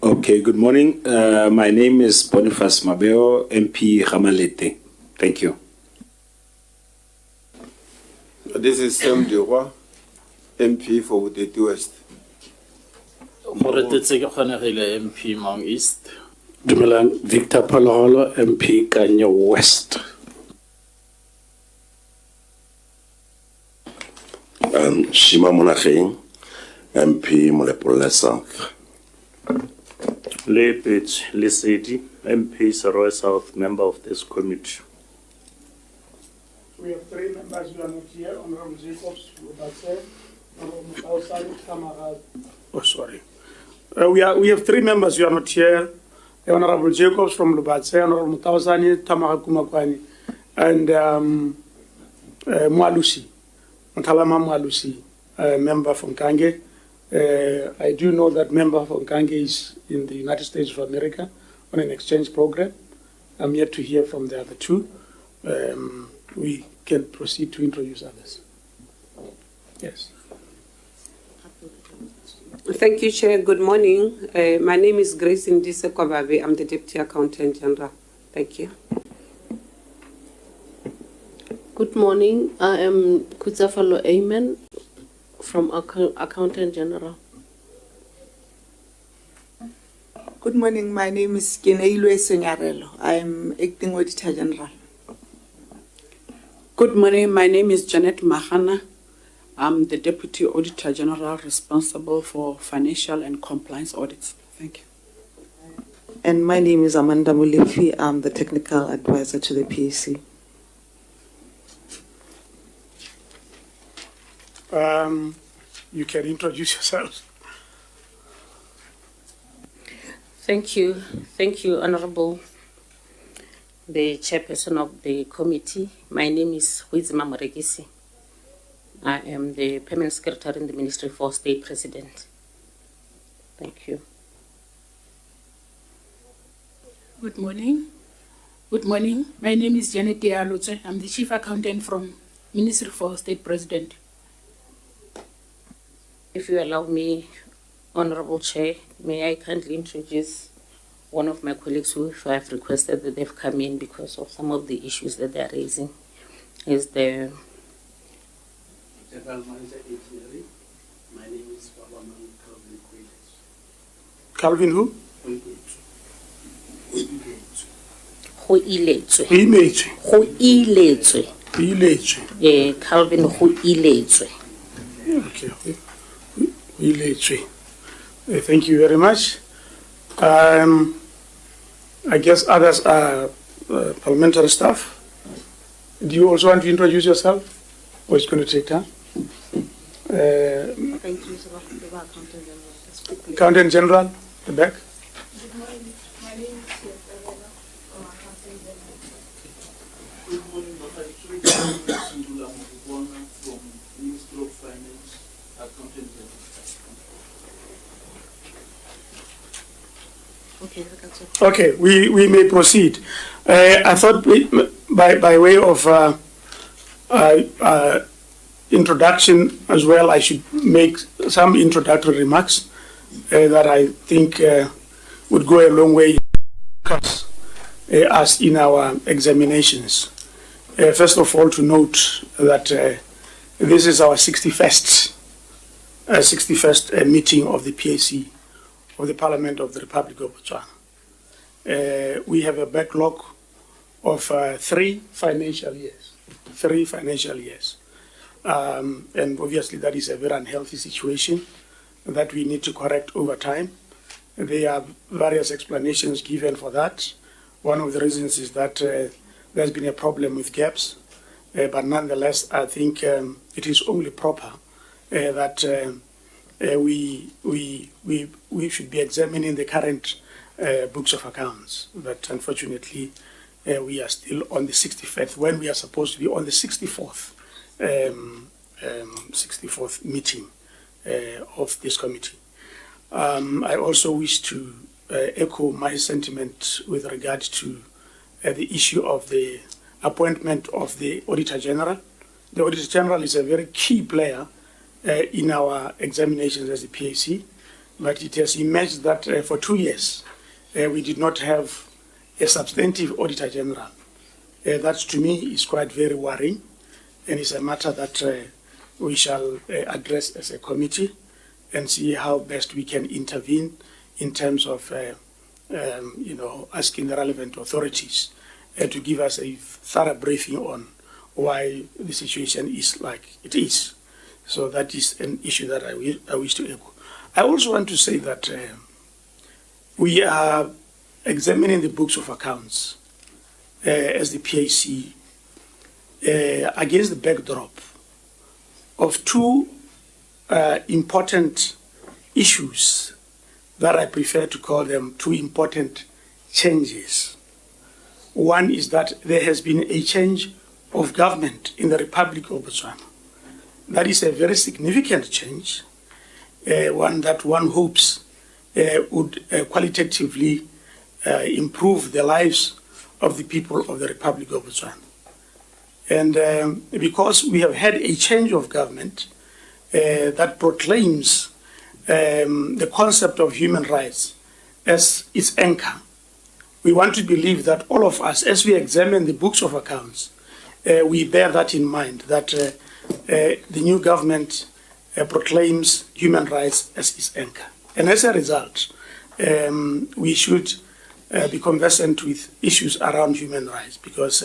Okay, good morning. My name is Boniface Mabeo, MP Ramalete. Thank you. This is Sam Duroy, MP for the West. MP Mang East. Dumelang, Victor Palaholo, MP Kanya West. Shima Monaching, MP Molepola Centre. Lepage Lesedi, MP Saroy South, member of this committee. We have 3 members who are not here. Honorable Jacobs, Honorable Tamara. Oh, sorry. We have 3 members who are not here. Honorable Jacobs from Lubatse, Honorable Mutawasani, Tamara Kumakwani, and Mwalusi, Mtalama Mwalusi, member from Kange. I do know that member from Kange is in the United States of America on an exchange program. I'm yet to hear from the other 2. We can proceed to introduce others. Yes. Thank you, Chair. Good morning. My name is Grace Ndise Kwababe. I'm the Deputy Accountant General. Thank you. Good morning. I am Kutsafalo Amen from Accountant General. Good morning. My name is Kineilwe Senyarelo. I am Acting Auditor General. Good morning. My name is Janet Mahana. I'm the Deputy Auditor General responsible for financial and compliance audits. Thank you. And my name is Amanda Mulefi. I'm the Technical Advisor to the PAC. You can introduce yourselves. Thank you. Thank you, Honorable the Chairperson of the committee. My name is Huizima Moregisi. I am the Permanent Secretary in the Ministry for State President. Thank you. Good morning. Good morning. My name is Janet Dialotse. I'm the Chief Accountant from Ministry for State President. If you allow me, Honorable Chair, may I kindly introduce one of my colleagues who I have requested that they've come in because of some of the issues that they are raising. Is the General Manager Engineering. My name is Calvin who? Calvin Okay. Thank you very much. I guess others are parliamentary staff. Do you also want to introduce yourself? Or it's going to take time? Thank you, Accountant General, the back. Good morning. My name is Fiona from Accountant General. Good morning, Dr. Sindula Mubwana from Ministry of Finance, Accountant General. Okay, we may proceed. I thought by way of introduction as well, I should make some introductory remarks that I think would go a long way as in our examinations. First of all, to note that this is our 61st meeting of the PAC of the Parliament of the Republic of Botswana. We have a backlog of 3 financial years. And obviously that is a very unhealthy situation that we need to correct over time. There are various explanations given for that. One of the reasons is that there's been a problem with gaps, but nonetheless, I think it is only proper that we should be examining the current books of accounts. But unfortunately, we are still on the 65th when we are supposed to be on the 64th meeting of this committee. I also wish to echo my sentiment with regard to the issue of the appointment of the Auditor General. The Auditor General is a very key player in our examinations as the PAC. but it has emerged that for 2 years we did not have a substantive Auditor General. That to me is quite very worrying, and it's a matter that we shall address as a committee and see how best we can intervene in terms of asking the relevant authorities to give us a thorough briefing on why the situation is like it is. So that is an issue that I wish to echo. I also want to say that we are examining the books of accounts as the PAC against the backdrop of two important issues that I prefer to call them two important changes. One is that there has been a change of government in the Republic of Botswana. That is a very significant change, one that one hopes would qualitatively improve the lives of the people of the Republic of Botswana. And because we have had a change of government that proclaims the concept of human rights as its anchor, we want to believe that all of us, as we examine the books of accounts, we bear that in mind, that the new government proclaims human rights as its anchor. And as a result, we should be conversant with issues around human rights, because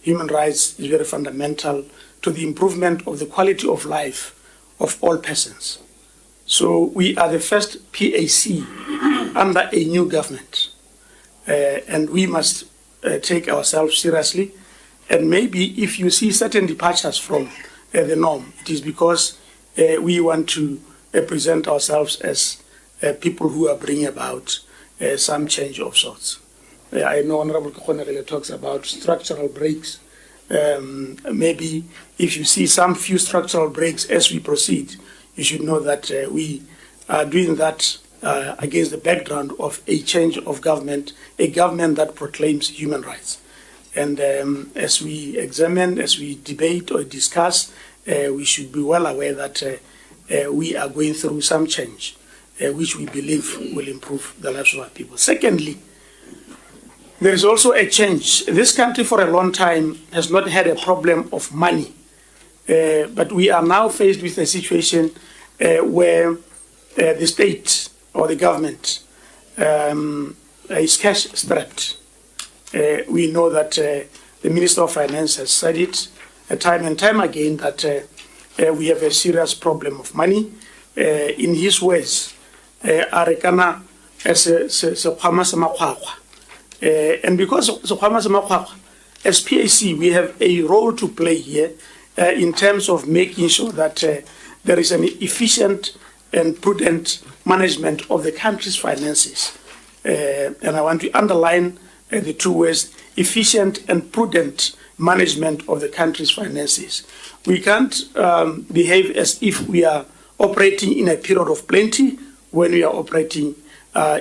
human rights is very fundamental to the improvement of the quality of life of all persons. So we are the first PAC under a new government, and we must take ourselves seriously. And maybe if you see certain departures from the norm, it is because we want to present ourselves as people who are bringing about some change of sorts. I know Honorable Kokonagele talks about structural breaks. Maybe if you see some few structural breaks as we proceed, you should know that we are doing that against the background of a change of government, a government that proclaims human rights. And as we examine, as we debate or discuss, we should be well aware that we are going through some change, which we believe will improve the lives of our people. Secondly, there is also a change. This country for a long time has not had a problem of money, but we are now faced with a situation where the state or the government is cash-strapped. We know that the Minister of Finance has said it time and time again that we have a serious problem of money. In his words, Arekana as and because as PAC, we have a role to play here in terms of making sure that there is an efficient and prudent management of the country's finances. And I want to underline the two words, efficient and prudent management of the country's finances. We can't behave as if we are operating in a period of plenty when we are operating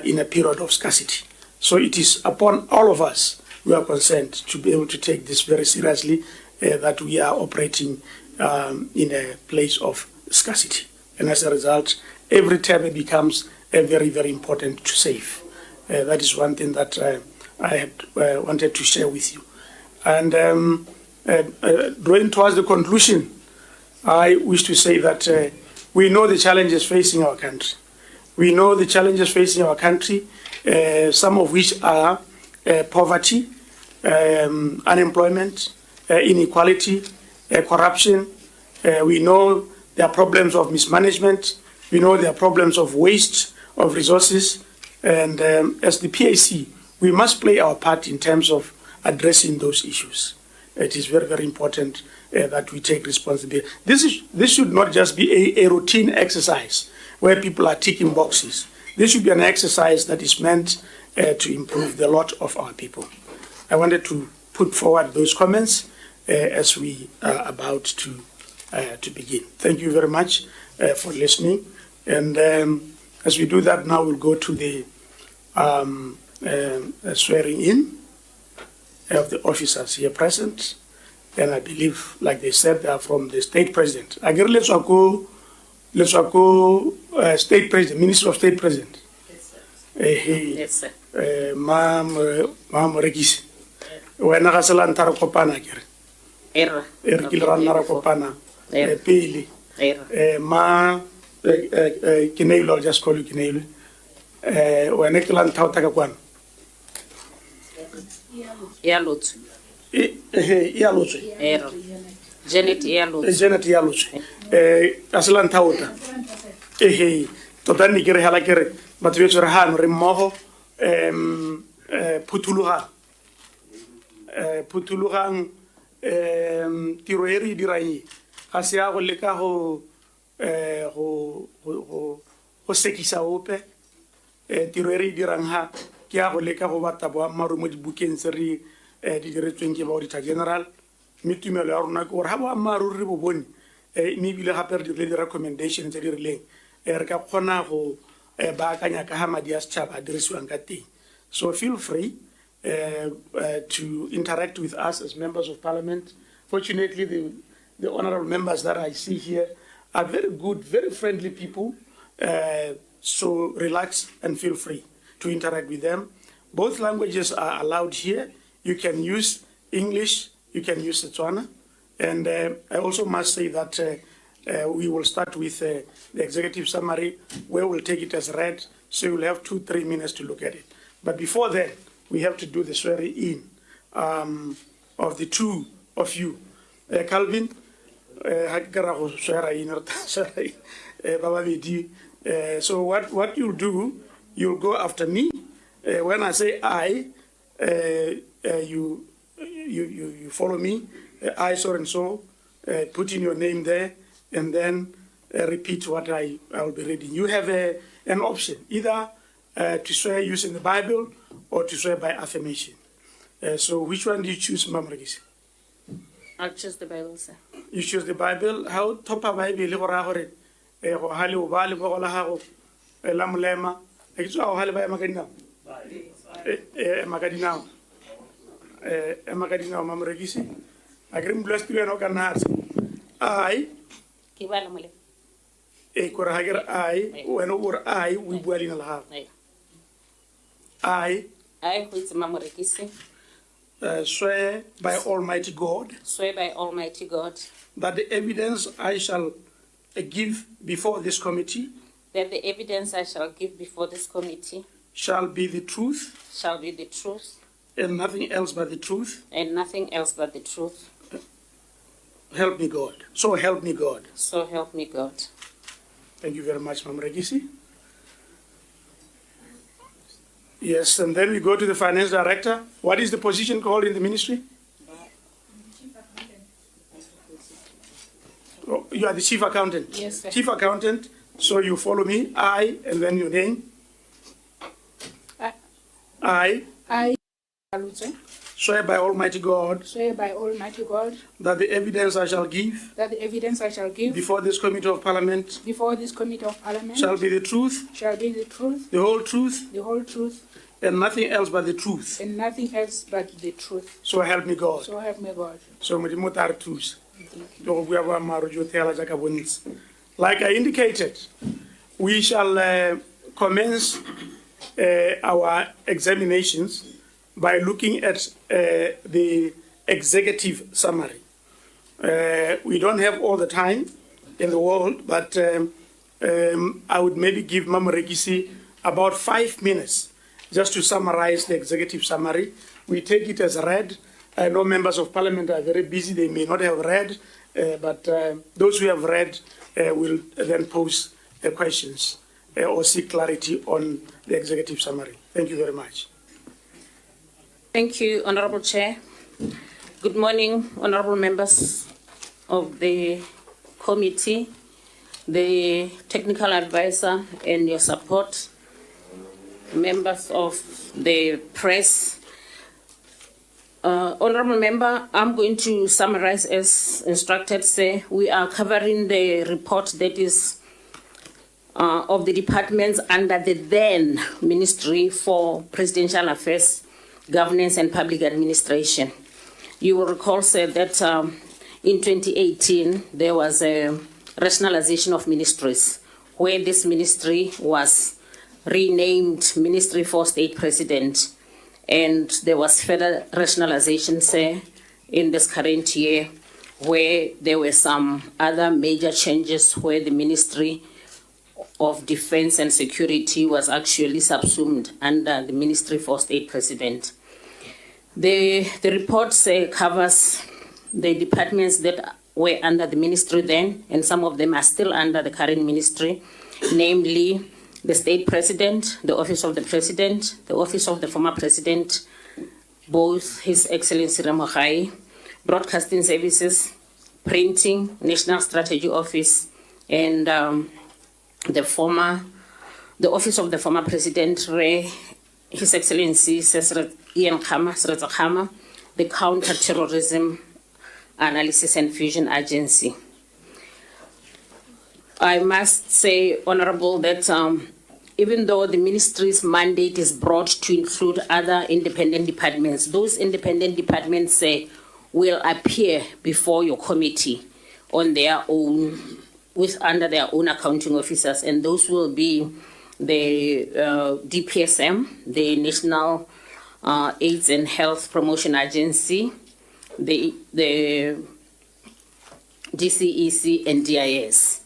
in a period of scarcity. So it is upon all of us who are concerned to be able to take this very seriously, that we are operating in a place of scarcity. And as a result, every tab becomes very, very important to save. That is one thing that I had wanted to share with you. And drawing towards the conclusion, I wish to say that we know the challenges facing our country. We know the challenges facing our country, some of which are poverty, unemployment, inequality, corruption. We know there are problems of mismanagement. We know there are problems of waste of resources. And as the PAC, we must play our part in terms of addressing those issues. It is very, very important that we take responsibility. This should not just be a routine exercise where people are ticking boxes. This should be an exercise that is meant to improve the lot of our people. I wanted to put forward those comments as we are about to begin. Thank you very much for listening. And as we do that now, we'll go to the swearing in of the officers here present. And I believe, like they said, they are from the state president. leswa ko state president, minister of state president. Yes, sir. Ma Morekisi. Wena ga sela ntara kopana kere. Error. Re ke le ra nna ra kopana pele. Ma ke neilo, I'll just call you Kineilo. Wena ke la nthauta ka kwana. Yalutse. Yalutse. Error. Janet Yalutse. Janet Yalutse. Asela nthauta. Tota ni kere hala kere batho betso re hano re mmogo phuthulogang tiro e re dirang ga se ya go leka go sekisa ope tiro e re dirang ha ke ya go leka go bata boammaaruri mo dibukeng tse re di diretsweng ke ba-auditor general mme tumelo ya rona ke gore ga boammaaruri re bo bone mme ebile gape re dirile di-recommendation tse di rileng re ka kgona go baakanya ka ha madi a setšhaba a dirisiwang ka teng. So feel free to interact with us as members of parliament. Fortunately, the honorable members that I see here are very good, very friendly people. So relax and feel free to interact with them. Both languages are allowed here. You can use English, you can use Setswana. And I also must say that we will start with the executive summary, where we'll take it as read, so you'll have 2-3 minutes to look at it. But before that, we have to do the swearing in of the two of you. Calvin, so what you'll do, you'll go after me. When I say I, you follow me. I, so and so, put in your name there, and then repeat what I will be reading. You have an option, either to swear using the Bible or to swear by affirmation. So which one do you choose, Mam Regis? I'll choose the Bible, sir. You choose the Bible. How top of Bible le gore gore go hale o ba le go la gago la molema e tswa go hale ba makadina makadina makadina Mam Regis agrim bless to no kana I ke ba la molema kore hager I when or I we bua lena la gago I who's Mamorekisi, swear by Almighty God swear by Almighty God that the evidence I shall give before this committee that the evidence I shall give before this committee shall be the truth and nothing else but the truth. And nothing else but the truth. Help me God. So help me God. So help me God. Thank you very much, Mam Regisi. Yes, and then we go to the finance director. What is the position called in the ministry? Oh, you are the chief accountant. Yes, sir. Chief accountant. So you follow me. I, and then your name. I swear by Almighty God swear by Almighty God that the evidence I shall give before this committee of parliament shall be the truth, the whole truth, and nothing else but the truth. So help me God. So Modimo tare thusa. Go bua boammaaruri jo thela jaaka bontsi. Like I indicated, we shall commence our examinations by looking at the executive summary. We don't have all the time in the world, but I would maybe give Mama Regisi about 5 minutes just to summarize the executive summary. We take it as read. I know members of parliament are very busy. They may not have read, but those who have read will then pose questions or seek clarity on the executive summary. Thank you very much. Thank you, Honorable Chair. Good morning, honorable members of the committee, the technical advisor and your support, members of the press. Honorable member, I'm going to summarize as instructed. Say we are covering the report that is of the departments under the then Ministry for Presidential Affairs, Governance and Public Administration. You will recall, sir, that in 2018 there was a rationalization of ministries, where this ministry was renamed Ministry for State President, and there was further rationalization, say, in this current year, where there were some other major changes where the Ministry of Defense and Security was actually subsumed under the Ministry for State President. The report covers the departments that were under the ministry then, and some of them are still under the current ministry, namely the State President, the Office of the President, the Office of the former President, both His Excellency Ramogai, Broadcasting Services, Printing, National Strategy Office, and the Office of the former President, His Excellency Ian Khama, the Counter-Terrorism Analysis and Fusion Agency. I must say, Honorable, that even though the ministry's mandate is broad to include other independent departments, those independent departments will appear before your committee on their own, under their own accounting officers, and those will be the DPSM, the National AIDS and Health Promotion Agency, the DCEC, and DIS,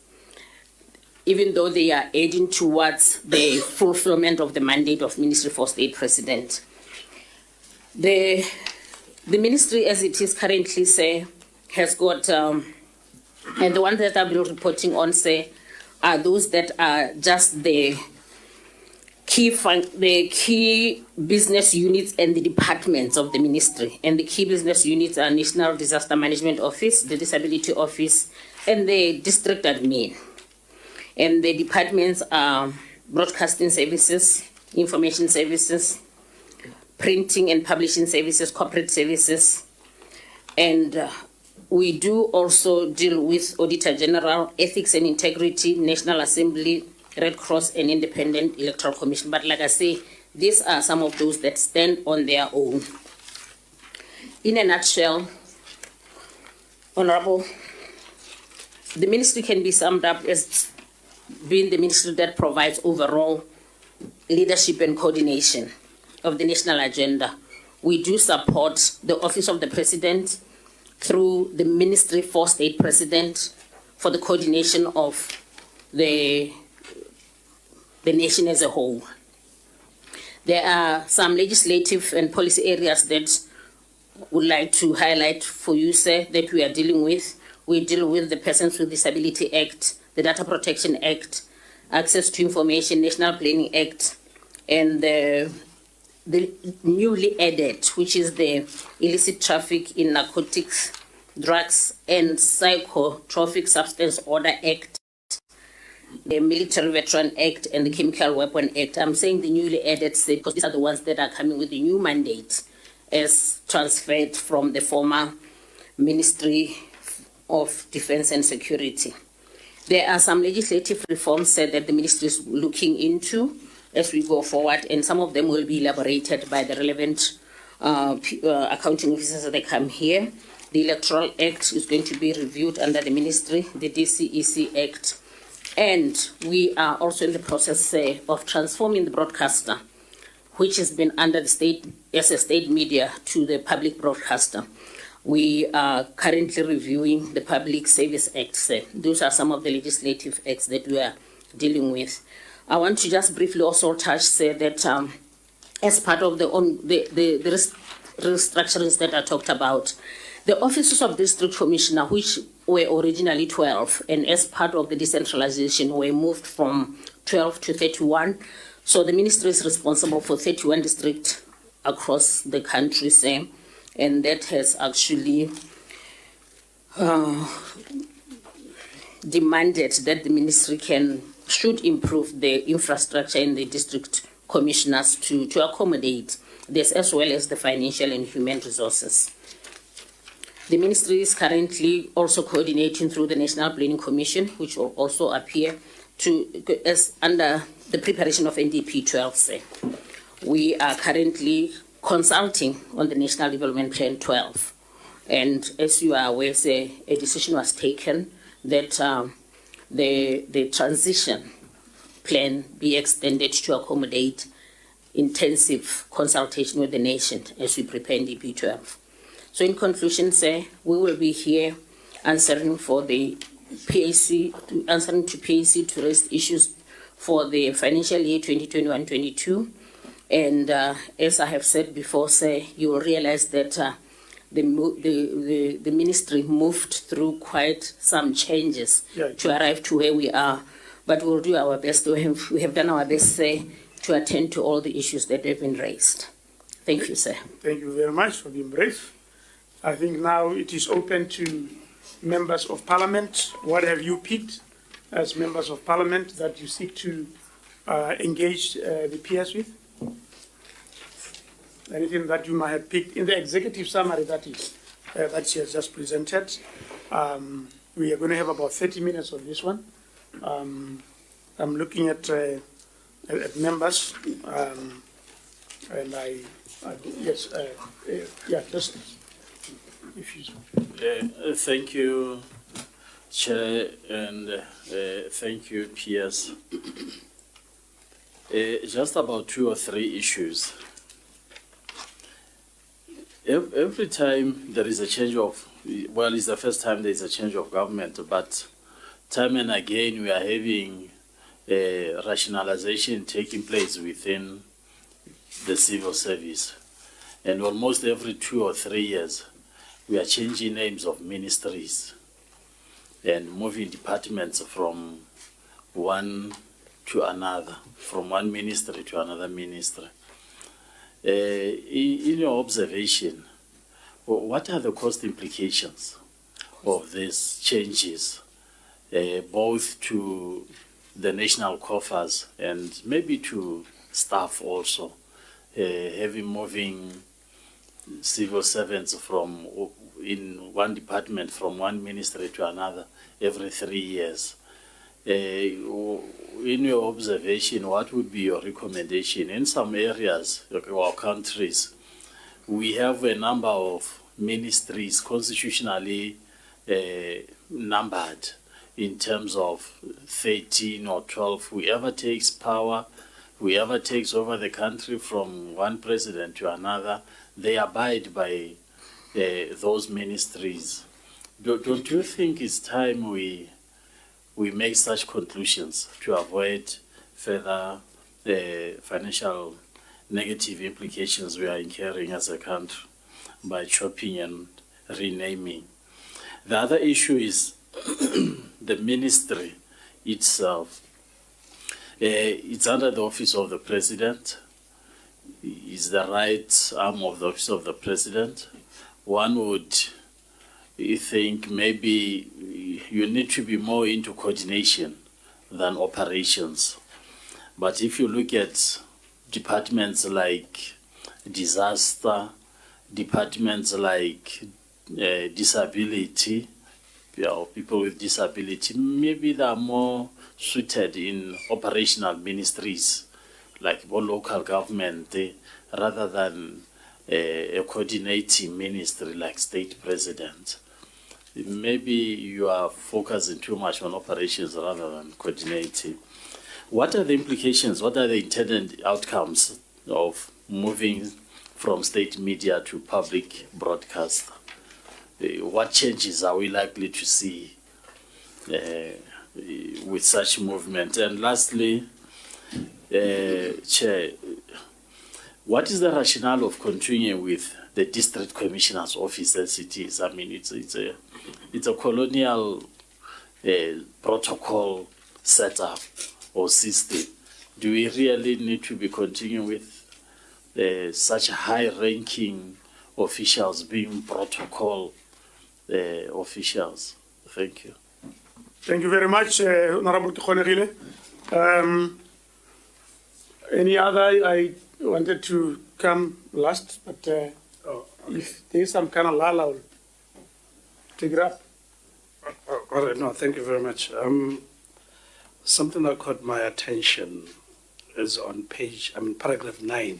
even though they are aiding towards the fulfillment of the mandate of Ministry for State President. The ministry, as it is currently, has got, and the ones that I've been reporting on, are those that are just the key business units and the departments of the ministry. And the key business units are National Disaster Management Office, the Disability Office, and the District Admin. And the departments are Broadcasting Services, Information Services, Printing and Publishing Services, Corporate Services, and we do also deal with Auditor General, Ethics and Integrity, National Assembly, Red Cross, and Independent Electoral Commission. But like I say, these are some of those that stand on their own. In a nutshell, Honorable, the ministry can be summed up as being the ministry that provides overall leadership and coordination of the national agenda. We do support the Office of the President through the Ministry for State President for the coordination of the nation as a whole. There are some legislative and policy areas that would like to highlight for you, sir, that we are dealing with. We deal with the Persons with Disability Act, the Data Protection Act, Access to Information, National Planning Act, and the newly added, which is the Illicit Traffic in Narcotics, Drugs, and Psychotropic Substance Order Act, the Military Veteran Act, and the Chemical Weapon Act. I'm saying the newly added because these are the ones that are coming with the new mandate as transferred from the former Ministry of Defense and Security. There are some legislative reforms that the ministry is looking into as we go forward, and some of them will be elaborated by the relevant accounting officers as they come here. The Electoral Act is going to be reviewed under the ministry, the DCEC Act, and we are also in the process of transforming the broadcaster, which has been under the state as a state media, to the public broadcaster. We are currently reviewing the Public Service Act. Those are some of the legislative acts that we are dealing with. I want to just briefly also touch that as part of the restructurings that I talked about, the offices of District Commissioner, which were originally 12, and as part of the decentralization, were moved from 12 to 31. So the ministry is responsible for 31 districts across the country, and that has actually demanded that the ministry should improve the infrastructure in the district commissioners to accommodate this, as well as the financial and human resources. The ministry is currently also coordinating through the National Planning Commission, which will also appear as under the preparation of NDP 12. We are currently consulting on the National Development Plan 12. And as you are aware, a decision was taken that the transition plan be extended to accommodate intensive consultation with the nation as we prepare NDP 12. So in conclusion, sir, we will be here answering for the PAC, answering to PAC to raise issues for the financial year 2021-22. And as I have said before, sir, you will realize that the ministry moved through quite some changes to arrive to where we are. But we'll do our best. We have done our best, sir, to attend to all the issues that have been raised. Thank you, sir. Thank you very much for being brief. I think now it is open to members of parliament. What have you picked as members of parliament that you seek to engage the PS with? Anything that you might have picked in the executive summary that she has just presented. We are going to have about 30 minutes on this one. I'm looking at members, and yes, just if you. Thank you, Chair, and thank you, PS. Just about 2 or 3 issues. Every time there is a change of, well, it's the first time there is a change of government, but time and again we are having rationalization taking place within the civil service. And almost every 2 or 3 years, we are changing names of ministries and moving departments from one to another, from one ministry to another ministry. In your observation, what are the cost implications of these changes, both to the national coffers and maybe to staff also, having moving civil servants from in one department from one ministry to another every 3 years? In your observation, what would be your recommendation? In some areas of our countries, we have a number of ministries constitutionally numbered in terms of 13 or 12. Whoever takes power, whoever takes over the country from one president to another, they abide by those ministries. Don't you think it's time we make such conclusions to avoid further financial negative implications we are incurring as a country by chopping and renaming? The other issue is the ministry itself. It's under the office of the president. It's the right arm of the office of the president. One would think maybe you need to be more into coordination than operations. But if you look at departments like disaster, departments like disability, people with disability, maybe they are more suited in operational ministries like local government rather than a coordinating ministry like state president. Maybe you are focusing too much on operations rather than coordinating. What are the implications? What are the intended outcomes of moving from state media to public broadcast? What changes are we likely to see with such movement? And lastly, Chair, what is the rationale of continuing with the district commissioner's office as it is? I mean, it's a colonial protocol setup or system. Do we really need to be continuing with such high-ranking officials being protocol officials? Thank you. Thank you very much, Honorable Tikhonerile. Any other? I wanted to come last, but if there is some kind of lull, I'll take it up. All right, no, thank you very much. Something that caught my attention is on paragraph 9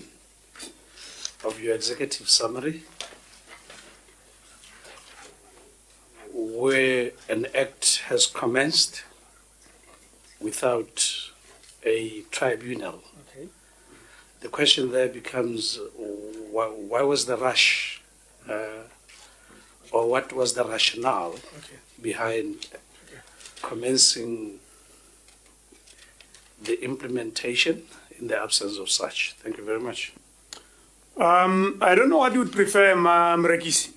of your executive summary, where an act has commenced without a tribunal. Okay. The question there becomes, why was the rush, or what was the rationale behind commencing the implementation in the absence of such? Thank you very much. I don't know what you would prefer, Mrekisi.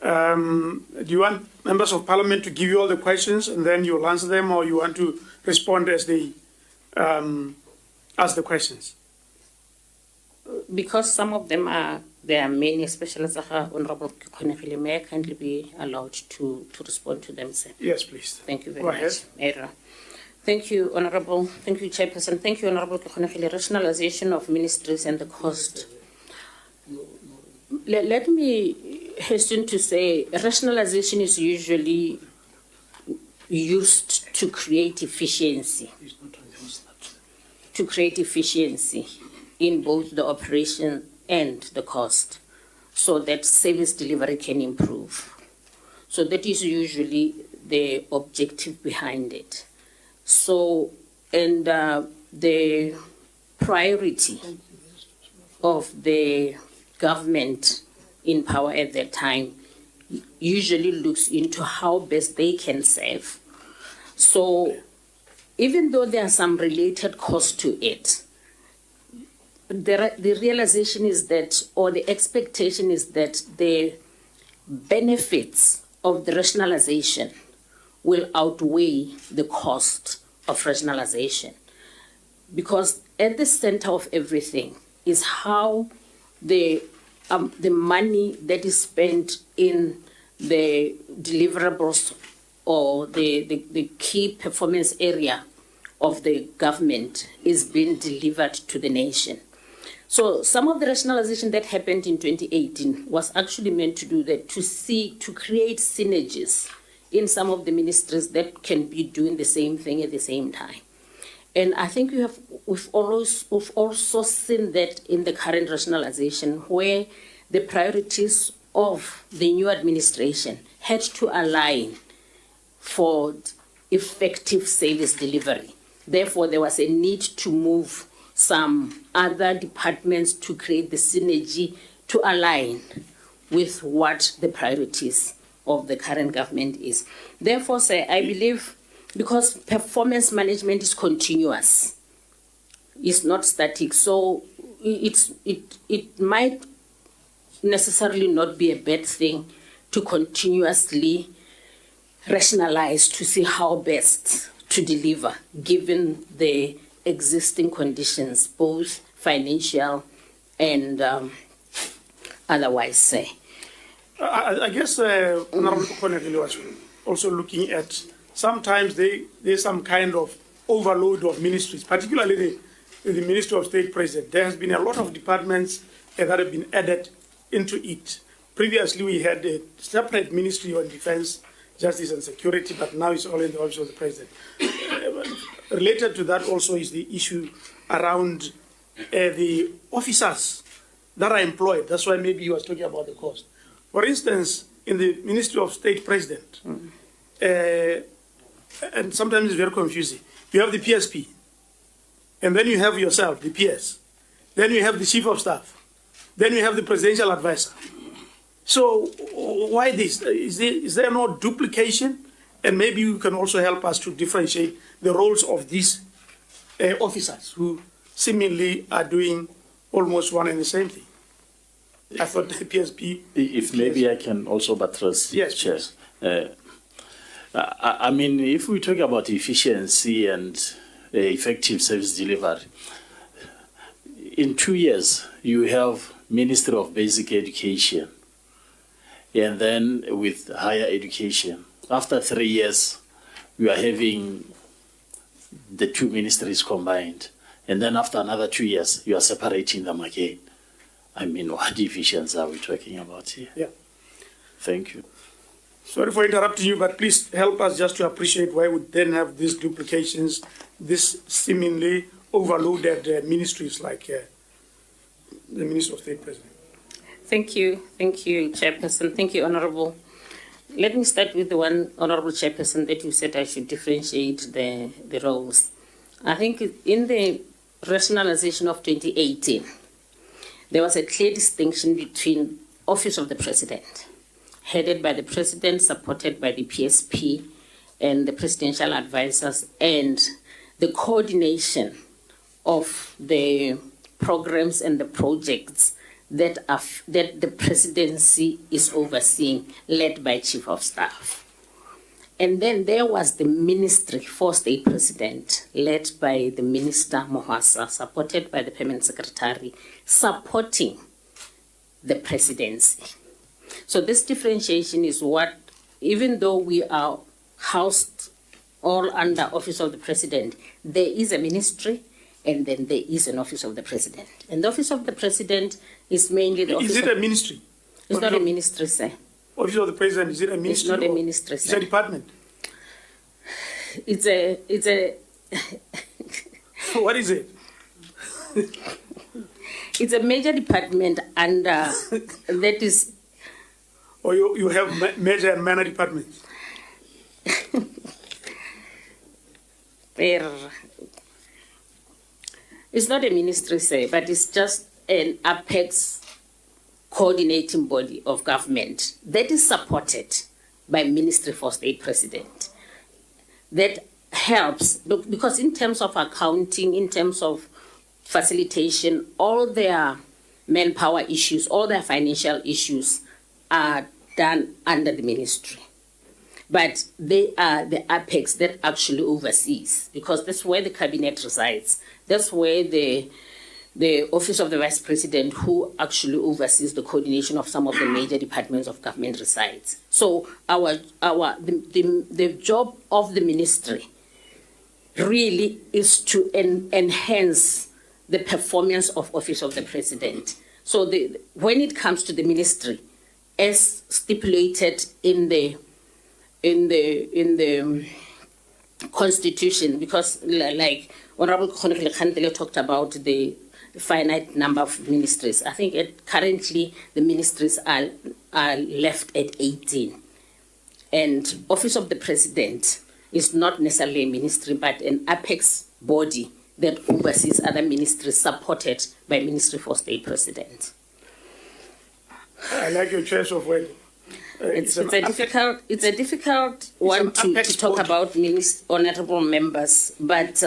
Do you want members of parliament to give you all the questions and then you'll answer them, or you want to respond as they ask the questions? Because some of them there are many, especially as Honorable Konegile, may I kindly be allowed to respond to them, sir? Yes, please. Thank you very Go much. Ahead. Thank you, Honorable. Thank you, Chairperson. Thank you, Honorable Konegile. Rationalization of ministries and the cost. Let me hasten to say rationalization is usually used to create efficiency. To create efficiency in both the operation and the cost, so that service delivery can improve. So that is usually the objective behind it. So, and the priority of the government in power at that time usually looks into how best they can serve. So even though there are some related costs to it, the realization is that, or the expectation is that the benefits of the rationalization will outweigh the cost of rationalization. Because at the center of everything is how the money that is spent in the deliverables or the key performance area of the government is being delivered to the nation. So some of the rationalization that happened in 2018 was actually meant to do that, to create synergies in some of the ministries that can be doing the same thing at the same time. And I think we've also seen that in the current rationalization, where the priorities of the new administration had to align for effective service delivery. Therefore, there was a need to move some other departments to create the synergy to align with what the priorities of the current government is. Therefore, sir, I believe, because performance management is continuous, it's not static, so it might necessarily not be a bad thing to continuously rationalize to see how best to deliver, given the existing conditions, both financial and otherwise, say. I guess Honorable Konegile was also looking at sometimes there's some kind of overload of ministries, particularly the Ministry of State President. There has been a lot of departments that have been added into it. Previously, we had a separate Ministry on Defense, Justice and Security, but now it's all in the Office of the President. Related to that also is the issue around the officers that are employed. That's why maybe he was talking about the cost. For instance, in the Ministry of State President, and sometimes it's very confusing, you have the PSP, and then you have yourself, the PS. Then you have the Chief of Staff. Then you have the Presidential Advisor. So why this? Is there no duplication? And maybe you can also help us to differentiate the roles of these officers who seemingly are doing almost one and the same thing. I thought the PSP... If maybe I can also buttress, yes, Chair. I mean, if we talk about efficiency and effective service delivery, in 2 years, you have Ministry of Basic Education, and then with higher education. After 3 years, we are having the two ministries combined. And then after another 2 years, you are separating them again. I mean, what efficiency are we talking about here? Yeah. Thank you. Sorry for interrupting you, but please help us just to appreciate why we then have these duplications, this seemingly overloaded ministries like the Minister of State President. Thank you, Chairperson. Thank you, Honorable. Let me start with the one, Honorable Chairperson, that you said I should differentiate the roles. I think in the rationalization of 2018, there was a clear distinction between Office of the President, headed by the President, supported by the PSP and the presidential advisors, and the coordination of the programs and the projects that the presidency is overseeing, led by Chief of Staff. And then there was the ministry for State President, led by the Minister Mohasa, supported by the Permanent Secretary, supporting the presidency. So this differentiation is what, even though we are housed all under Office of the President, there is a ministry and then there is an Office of the President. And the Office of the President is mainly the office. Is it a ministry? It's not a ministry, sir. Office of the President, is it a ministry? It's not a ministry, It's sir. a department. It's a What is it? It's a major department under that is. Or you have major and minor departments? It's not a ministry, sir, but it's just an apex coordinating body of government that is supported by Ministry for State President. That helps, because in terms of accounting, in terms of facilitation, all their manpower issues, all their financial issues are done under the ministry. But they are the apex that actually oversees, because that's where the cabinet resides. That's where the Office of the Vice President, who actually oversees the coordination of some of the major departments of government, resides. So the job of the ministry really is to enhance the performance of Office of the President. So when it comes to the ministry, as stipulated in the Constitution, because like Honorable Khonekile Khandele talked about the finite number of ministries. I think currently the ministries are left at 18. And Office of the President is not necessarily a ministry, but an apex body that oversees other ministries supported by Ministry for State President. I like your choice of word. It's a difficult one to talk about, honorable members, but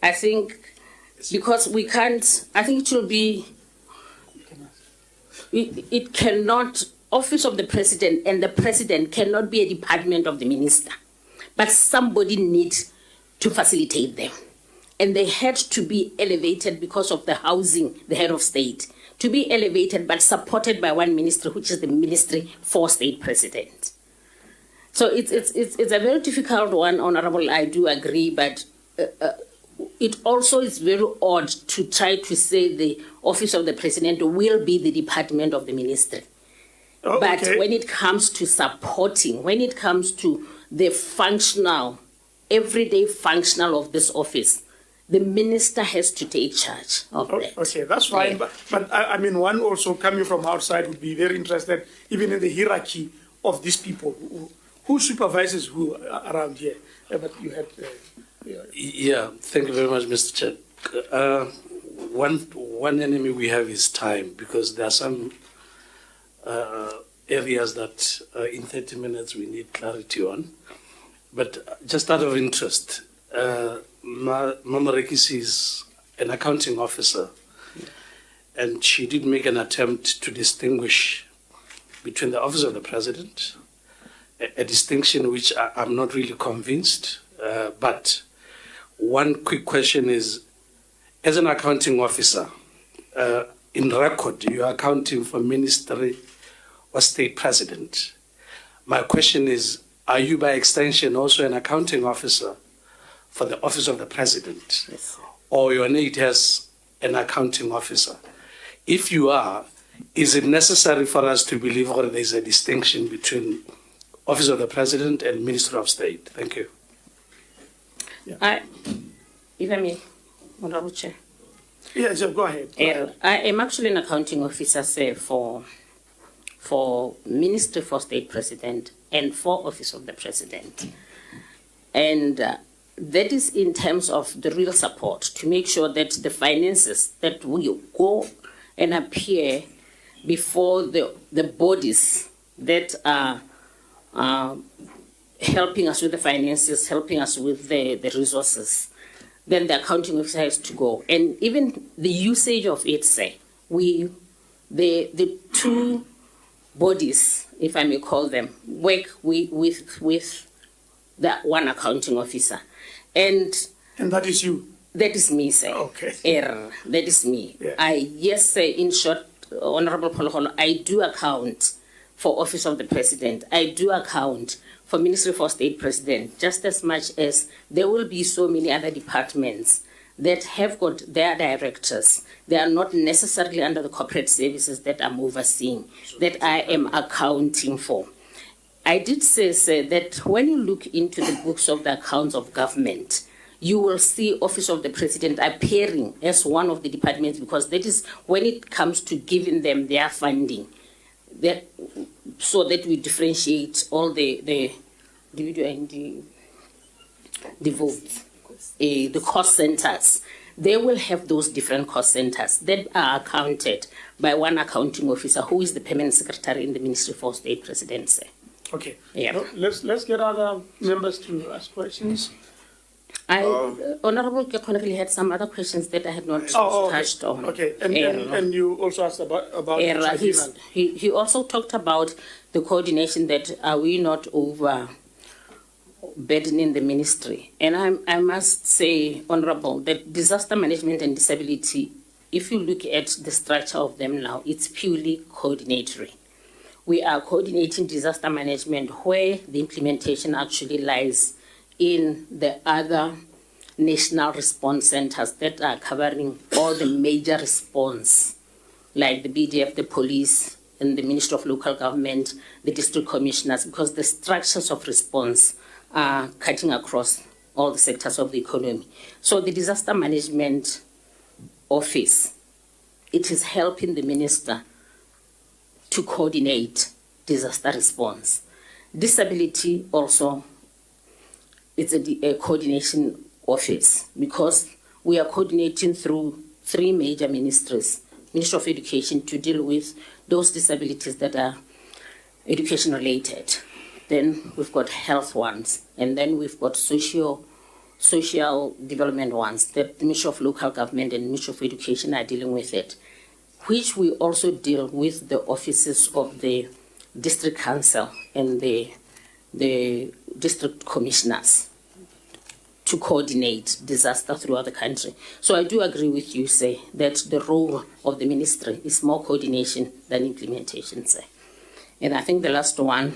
I think because we can't, I think it will be, it cannot, Office of the President and the President cannot be a department of the minister, but somebody needs to facilitate them. And they had to be elevated because of the housing, the head of state, to be elevated but supported by one ministry, which is the Ministry for State President. So it's a very difficult one, Honorable, I do agree, but it also is very odd to try to say the Office of the President will be the department of the ministry. Oh, but okay. when it comes to supporting, when it comes to the functional, everyday functional of this office, the minister has to take charge of that. Okay, that's fine. Yeah. But I mean, one also coming from outside would be very interested, even in the hierarchy of these people. Who supervises who around here? But you had... Yeah, thank you very much, Mr. Chair. One enemy we have is time, because there are some areas that in 30 minutes we need clarity on. But just out of interest, Mama Rekisi is an accounting officer, and she did make an attempt to distinguish between the Office of the President, a distinction which I'm not really convinced, but one quick question is, as an accounting officer, in record, you are accounting for Ministry or State President. My question is, are you by extension also an accounting officer for the Office of the President? Yes. Or your need has an accounting officer? If you are, is it necessary for us to believe that there is a distinction between Office of the President and Minister of State? Thank you. Yeah. If I may, Honorable Chair. Yes, go ahead. I am actually an accounting officer, say, for for Ministry for State President and for Office of the President. And that is in terms of the real support to make sure that the finances that will go and appear before the bodies that are helping us with the finances, helping us with the resources, then the accounting officer has to go. And even the usage of it, say, the two bodies, if I may call them, work with the one accounting officer. And that is you? That is me, sir. Okay. That is me. Yeah. Yes, sir, in short, Honorable Polokolo, I do account for Office of the President. I do account for Ministry for State President, just as much as there will be so many other departments that have got their directors. They are not necessarily under the corporate services that I'm overseeing, that I am accounting for. I did say, sir, that when you look into the books of the accounts of government, you will see Office of the President appearing as one of the departments, because that is when it comes to giving them their funding, that, so that we differentiate all the votes, the cost centers. They will have those different cost centers that are accounted by one accounting officer who is the permanent secretary in the Ministry for State Presidency. Okay. Yeah. No, let's get other members to ask questions. Honorable Kekonagli had some other questions that I had not touched on. Okay, and you also asked about the tribunal. He also talked about the coordination, that are we not overburdening the ministry. And I must say, Honorable, that disaster management and disability, if you look at the structure of them now, it's purely coordinatory. We are coordinating disaster management where the implementation actually lies in the other national response centers that are covering all the major response, like the BDF, the police, and the Ministry of Local Government, the district commissioners, because the structures of response are cutting across all the sectors of the economy. So the disaster management office, it is helping the minister to coordinate disaster response. Disability also, it's a coordination office, because we are coordinating through three major ministries. Ministry of Education to deal with those disabilities that are education related. Then we've got health ones, and then we've got social development ones that the Ministry of Local Government and the Ministry of Education are dealing with it, which we also deal with the offices of the district council and the district commissioners to coordinate disaster throughout the country. So I do agree with you, say, that the role of the ministry is more coordination than implementation, say. And I think the last one,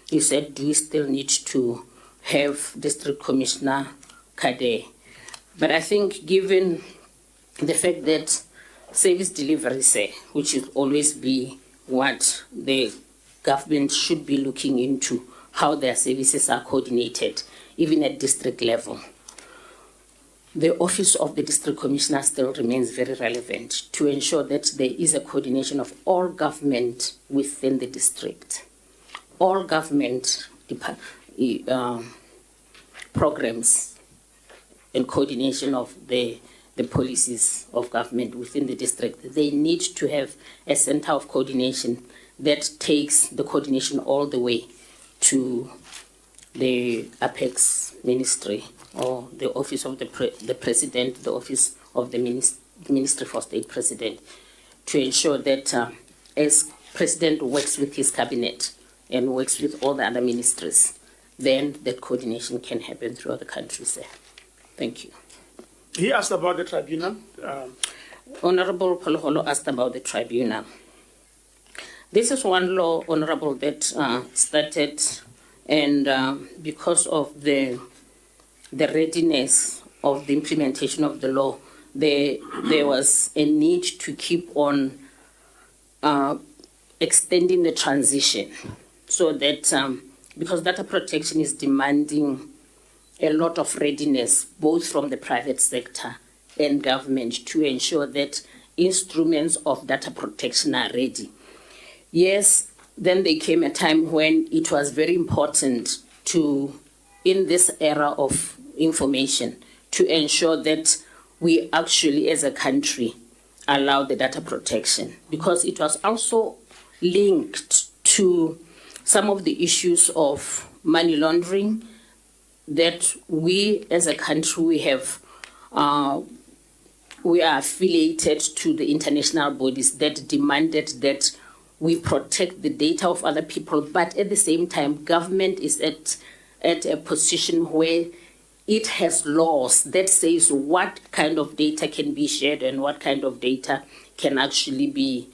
you said, do we still need to have district commissioner Kade? But I think given the fact that service delivery, say, which should always be what the government should be looking into, how their services are coordinated, even at district level. The office of the district commissioner still remains very relevant to ensure that there is a coordination of all government within the district. All government programs and coordination of the policies of government within the district, they need to have a center of coordination that takes the coordination all the way to the Apex Ministry or the Office of the President, the Office of the Ministry for State President, to ensure that as President works with his cabinet and works with all the other ministries, then that coordination can happen throughout the country, sir. Thank you. He asked about the tribunal. Honorable Poloholo asked about the tribunal. This is one law, Honorable, that started, and because of the readiness of the implementation of the law, there was a need to keep on extending the transition, so that because data protection is demanding a lot of readiness, both from the private sector and government, to ensure that instruments of data protection are ready. Yes, then there came a time when it was very important to, in this era of information, to ensure that we actually, as a country, allow the data protection, because it was also linked to some of the issues of money laundering that we, as a country, we are affiliated to the international bodies that demanded that we protect the data of other people, but at the same time, government is at a position where it has laws that says what kind of data can be shared and what kind of data can actually be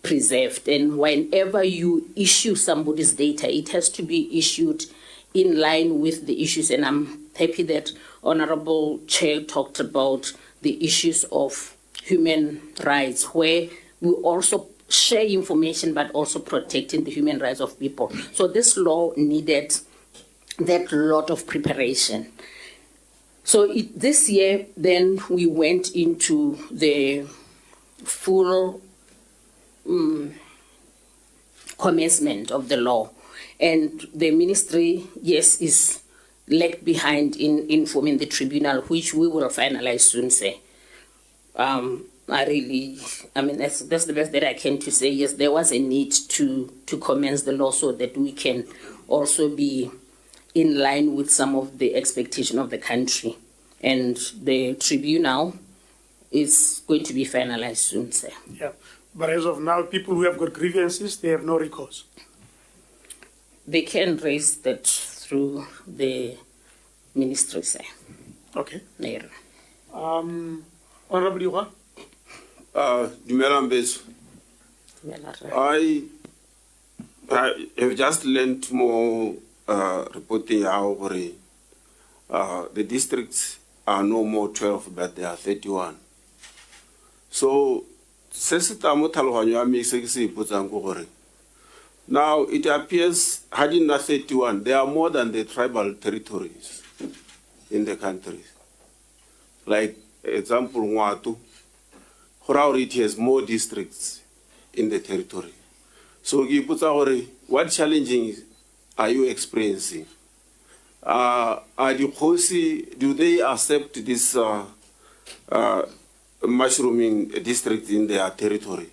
preserved. And whenever you issue somebody's data, it has to be issued in line with the issues. And I'm happy that Honorable Chair talked about the issues of human rights, where we also share information, but also protecting the human rights of people. So this law needed that lot of preparation. So this year, then we went into the full commencement of the law. And the ministry, yes, is lagged behind in informing the tribunal, which we will finalize soon, say. That's the best that I can to say. Yes, there was a need to commence the law so that we can also be in line with some of the expectation of the country. And the tribunal is going to be finalized soon, sir. Yeah, but as of now, people who have got grievances, they have no recourse. They can raise that through the ministry, sir. Okay. Yeah. Honorable Yuha? Dumelang Beso. I have just learned more reporting how the districts are no more 12, but they are 31. So, now it appears, Hadina 31, there are more than the tribal territories in the country. Like, example, Nwatu, it has more districts in the territory. So, what challenges are you experiencing? Are the Khosi, do they accept this mushrooming district in their territory?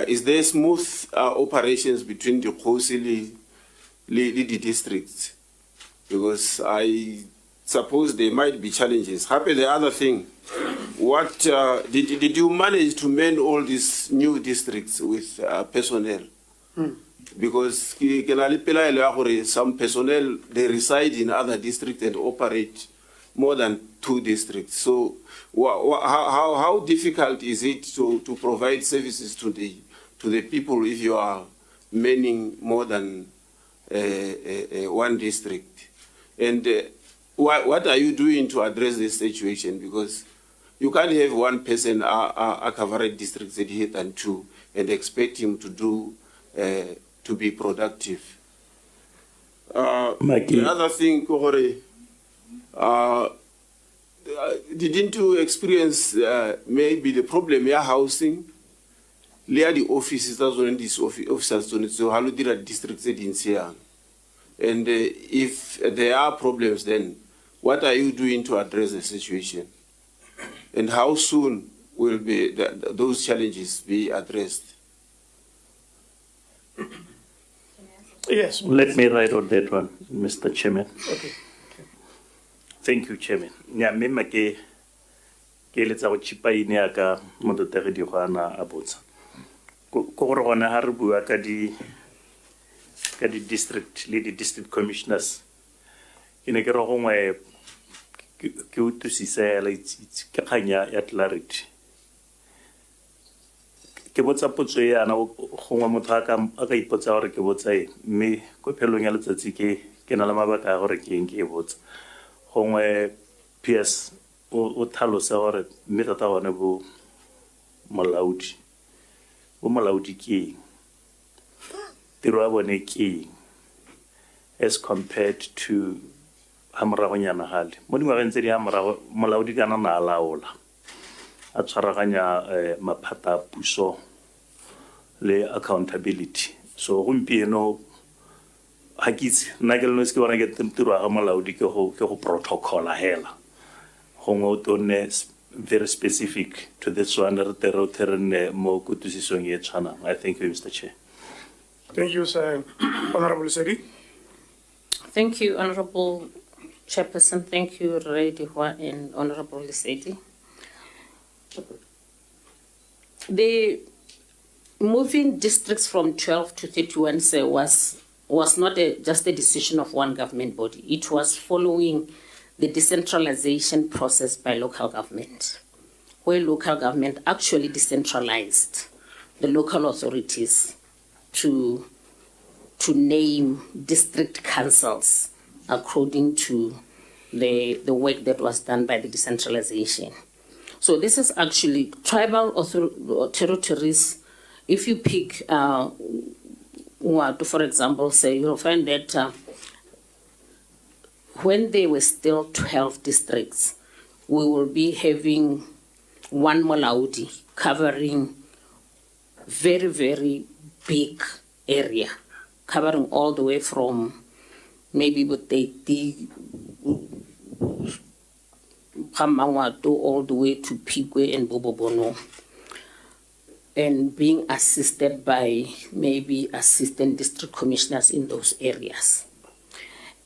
Is there smooth operations between the Khosi the districts? Because I suppose there might be challenges. Happy the other thing, what did you manage to man all these new districts with personnel? Because some personnel, they reside in other districts and operate more than 2 districts. So how difficult is it to provide services to the people if you are manning more than 1 district? And what are you doing to address this situation? Because you can't have one person cover districts than 2 and expect him to do to be productive. The other thing, didn't you experience maybe the problem you're housing? Lea the offices, that's when these officers, so how do districts in Siang? And if there are problems, then what are you doing to address the situation? And how soon will be those challenges be addressed? Yes. Let me write on that one, Mr. Chairman. Okay. Thank you, Chairman. Nya mema ke letsa go chipa ine ya ka modotegi di gwana a botsa. Ko gore gona ha re bua ka di district le di district commissioners. Ke ne ke re gongwe ke utlwisisela ke kganya ya clarity. Ke botsa potso e ana gongwe motho a ka ipotsa gore ke botsa eng, mme ko phelong ya letsatsi ke na le mabaka a gore ke eng ke e botsa. Gongwe PS o tlhalosa gore mme tata gone bo molaodi ke eng, tiro ya bone ke eng as compared to ha moragonyana gale mo dingwageng tse di ha morago molaodi kana na a laola a tshwaraganya maphata a puso le accountability So gompieno ha ke itse nna ke le no se ke bona ke tiro ya molaodi ke go protocola hela gongwe o tone very specific to this one re tere o terene mo kutusisong e tshwanang. I thank you, Mr. Chair. Thank you, sir. Honorable Sedi. Thank you, Honorable Chairperson. Thank you, Redihwa and Honorable Lesedi. The moving districts from 12 to 31 was not just a decision of one government body. It was following the decentralization process by local government, where local government actually decentralized the local authorities to name district councils according to the work that was done by the decentralization. So this is actually tribal territories. If you pick, for example, say you'll find that when there were still 12 districts, we will be having one Malaudi covering very, very big area, covering all the way from maybe all the way to Pigwe and Bobobono, and being assisted by maybe assistant district commissioners in those areas.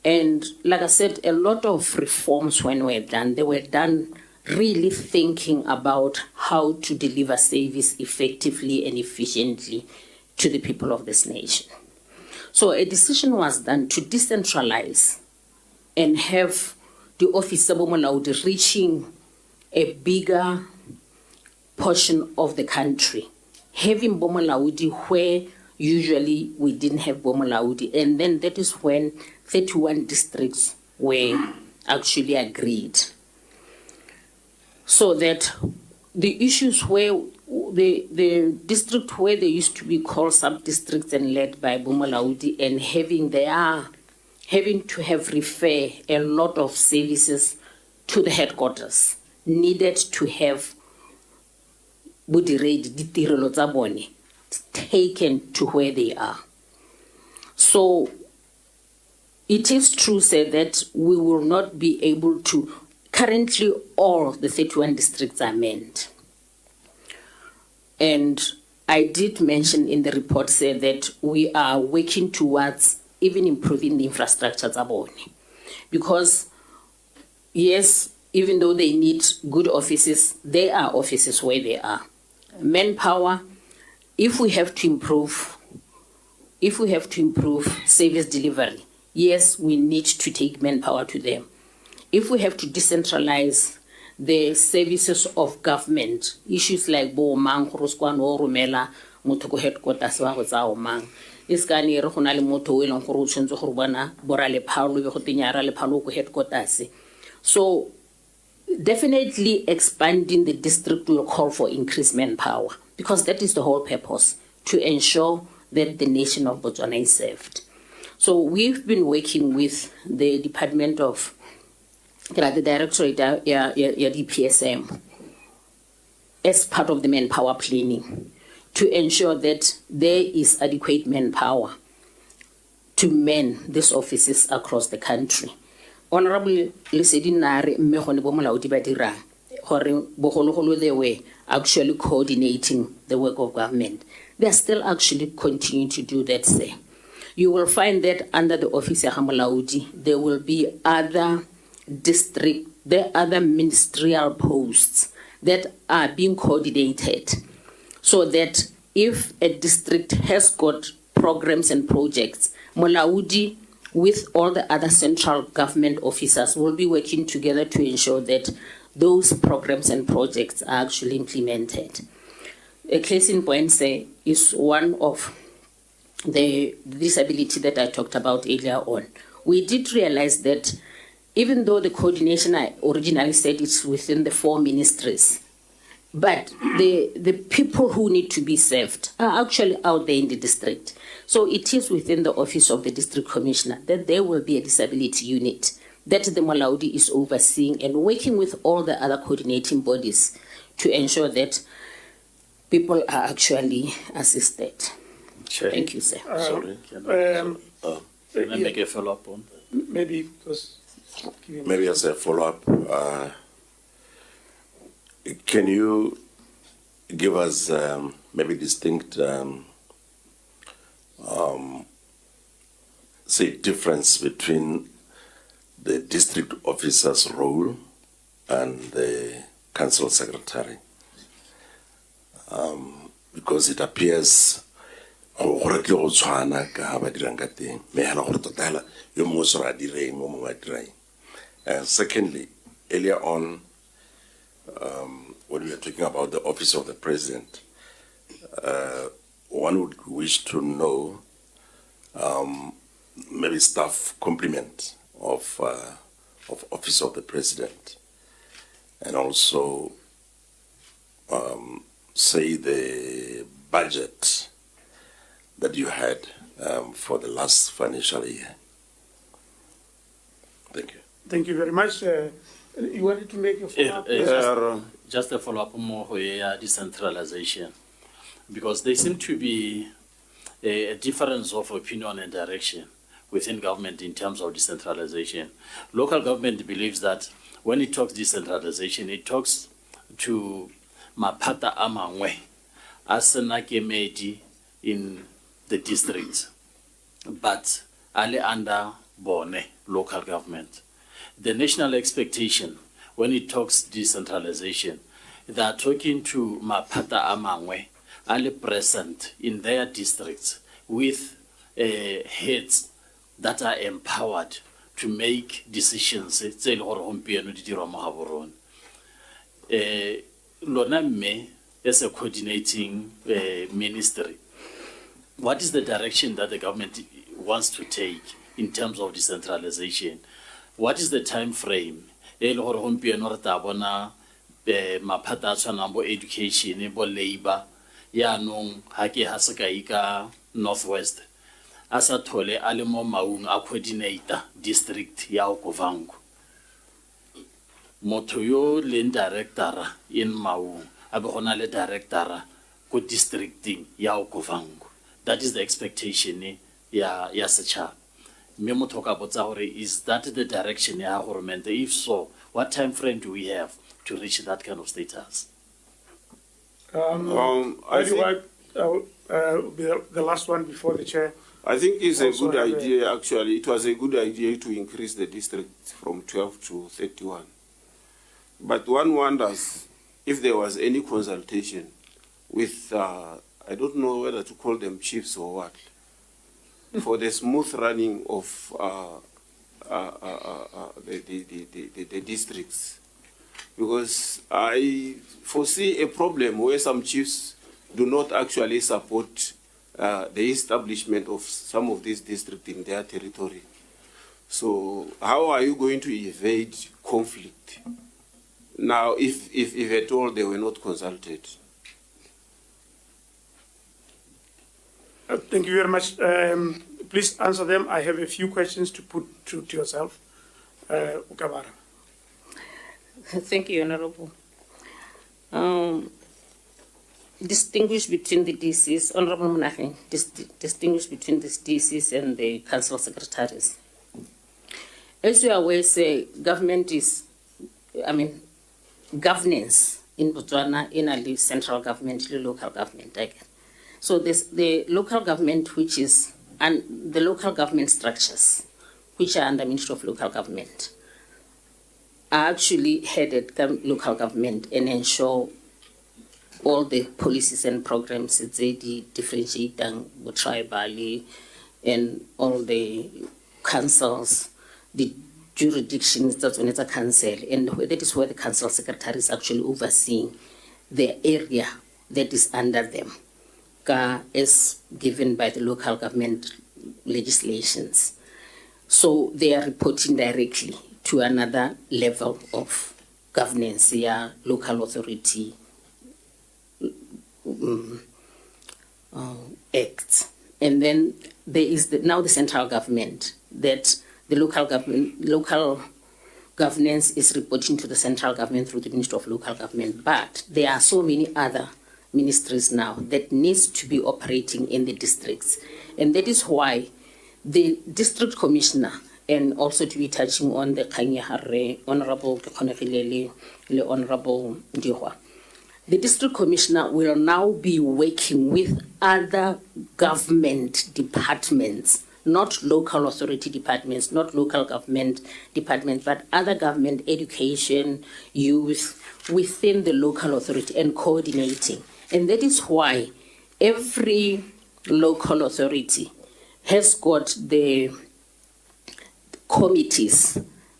And like I said, a lot of reforms when were done, they were done really thinking about how to deliver service effectively and efficiently to the people of this nation. So a decision was done to decentralize and have the office of Bomolaudi reaching a bigger portion of the country, having Bomolaudi where usually we didn't have Bomolaudi, and then that is when 31 districts were actually agreed. So that the issues where the district where they used to be called sub-districts and led by Bomolaudi and having to have refer a lot of services to the headquarters, needed to have taken to where they are. So it is true, say, that we will not be able to, currently all the 31 districts are manned. And I did mention in the report, say, that we are working towards even improving the infrastructure Zaboni. Because yes, even though they need good offices, they are offices where they are. Manpower, if we have to improve service delivery, yes, we need to take manpower to them. If we have to decentralize the services of government, issues like bo mang go skwa no romela motho go headquarters wa go tsa o mang iskani re gona le motho o eleng gore o tshwentse gore bona bora le phalo be go tenyara le phalo go headquarters. So definitely expanding the district will call for increased manpower, because that is the whole purpose, to ensure that the nation of Botswana is served. So we've been working with the Department of the Directorate DPSM as part of the manpower planning to ensure that there is adequate manpower to man these offices across the country. Honorable Lesedi Nare mmegone bo molaodi ba dirang gore bogologolo they were actually coordinating the work of government. They are still actually continuing to do that, sir. You will find that under the office of Molaudi, there will be other ministerial posts that are being coordinated, so that if a district has got programs and projects, Molaudi with all the other central government officers will be working together to ensure that those programs and projects are actually implemented. A case in point, say, is one of the disability that I talked about earlier on. We did realize that even though the coordination I originally said it's within the 4 ministries, but the people who need to be served are actually out there in the district. So it is within the office of the district commissioner that there will be a disability unit that the Molaudi is overseeing and working with all the other coordinating bodies to ensure that people are actually assisted. Chair. Thank you, sir. Sorry. Can I make a follow-up on that? Maybe because. Maybe as a follow-up, can you give us maybe distinct, say, difference between the district officer's role and the council secretary? Because it appears secondly, earlier on, when we were talking about the office of the president, one would wish to know maybe staff complement of office of the president, and also say the budget that you had for the last financial year. Thank you. Thank you very much. You wanted to make a follow-up? Just a follow-up more for decentralization, because there seem to be a difference of opinion and direction within government in terms of decentralization. Local government believes that when it talks decentralization, it talks to mapata amangwe asena kemedi in the district, but ali under bone local government. The national expectation, when it talks decentralization, they are talking to mapata amangwe ali present in their districts with heads that are empowered to make decisions. Lona mme as a coordinating ministry, what is the direction that the government wants to take in terms of decentralization? What is the time frame? Maphata a tshwanang bo education, bo labor, yaanong ha ke ha se ka ika Northwest a sa thole a le mo maung a coordinator district ya Okovango. Motho yo leng director in maung a be gona le director ko districting ya Okovango. That is the expectation ya setšhaba. Mme motho ka botsa gore, is that the direction ya government? If so, what time frame do we have to reach that kind of status? I think the last one before the chair. I think it's a Also good have a- idea, actually. It was a good idea to increase the district from 12 to 31. But one wonders if there was any consultation with, I don't know whether to call them chiefs or what, for the smooth running of the districts. Because I foresee a problem where some chiefs do not actually support the establishment of some of these districts in their territory. So how are you going to evade conflict now if at all they were not consulted? Thank you very much. Please answer them. I have a few questions to put to yourself. Ukabara. Thank you, Honorable. Distinguish between the DCs, Honorable Monaghan, distinguish between the DCs and the council secretaries. As you are aware, say, government is, governance in Botswana, in a central government, the local government, again. So the local government, which is, and the local government structures, which are under Ministry of Local Government, are actually headed local government and ensure all the policies and programs that they differentiate tribally, and all the councils, the jurisdictions that's when it's a council, and that is where the council secretary is actually overseeing the area that is under them, as given by the local government legislations. So they are reporting directly to another level of governance, local authority acts. And then there is now the central government, that the local governance is reporting to the central government through the Ministry of Local Government. But there are so many other ministries now that needs to be operating in the districts. And that is why the district commissioner, and also to be touching on the Kanyahare, Honorable Kekonegile, the Honorable Ndihwa, the district commissioner will now be working with other government departments, not local authority departments, not local government departments, but other government, education, youth, within the local authority and coordinating. And that is why every local authority has got the committees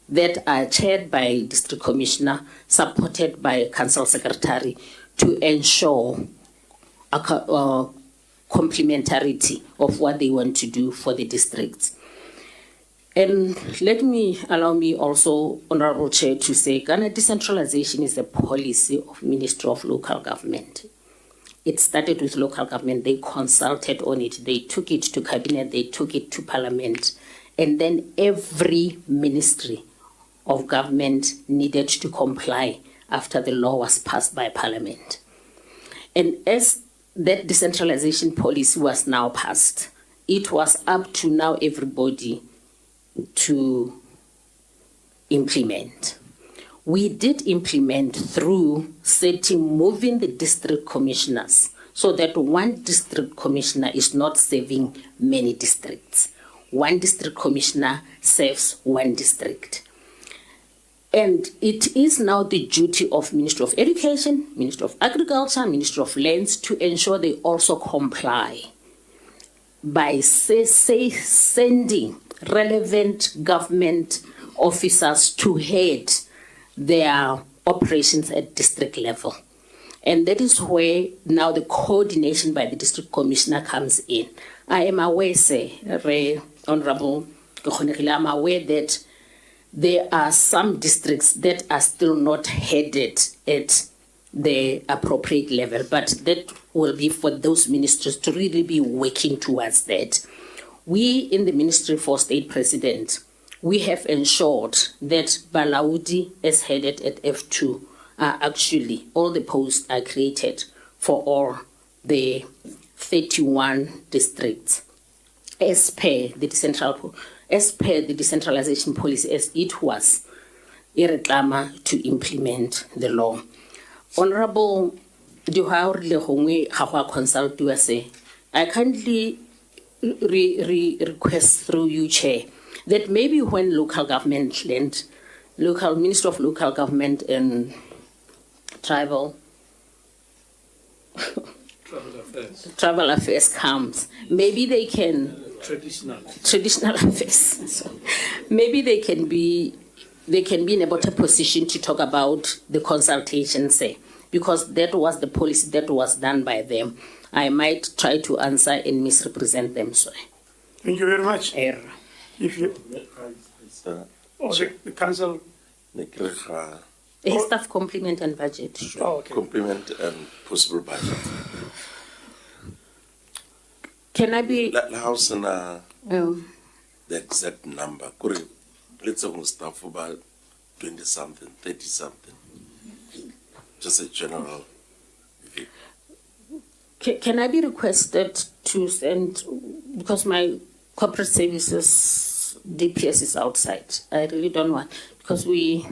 that are chaired by district commissioner, supported by council secretary, to ensure complementarity of what they want to do for the districts. And allow me also, Honorable Chair, to say Ghana decentralization is a policy of Ministry of Local Government. It started with local government, they consulted on it, they took it to cabinet, they took it to parliament, and then every ministry of government needed to comply after the law was passed by parliament. And as that decentralization policy was now passed, it was up to now everybody to implement. We did implement through moving the district commissioners so that one district commissioner is not serving many districts. One district commissioner serves one district. And it is now the duty of Ministry of Education, Ministry of Agriculture, Ministry of Lands to ensure they also comply by sending relevant government officers to head their operations at district level. And that is where now the coordination by the district commissioner comes in. I am aware, Honorable Kekonegile, I'm aware that there are some districts that are still not headed at the appropriate level, but that will be for those ministries to really be working towards that. We in the Ministry for State President, we have ensured that Balaudi is headed at F2. Actually, all the posts are created for all the 31 districts as per the decentralization policy as it was iretlama to implement the law. Honorable Duhaur Lehongwe Hawa consult to say, I kindly request through you, Chair, that maybe when local government land, local Minister of Local Government and Tribal Affairs comes, maybe they can traditional affairs. So maybe they can be in a better position to talk about the consultation, say, because that was the policy that was done by them. I might try to answer and misrepresent them. So. Thank you very much. If you, the council. Staff complement and budget. Oh, okay. Complement and possible budget. Can I be? How's the exact number? Let's say staff about 20 something, 30 something. Just a general view. Can I be requested to send, because my corporate services DPS is outside. I really don't want, because we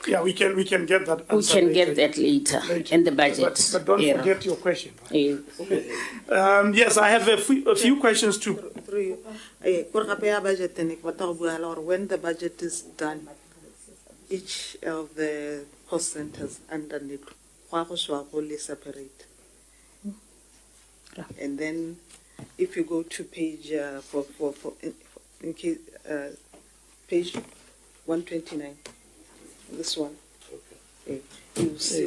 can get that. We can later. Get that later in the budget. But don't forget your question. Yes, I have a few questions too. When the budget is done, each of the cost centers underneath separate. And then, if you go to page page 129, this one, okay. You see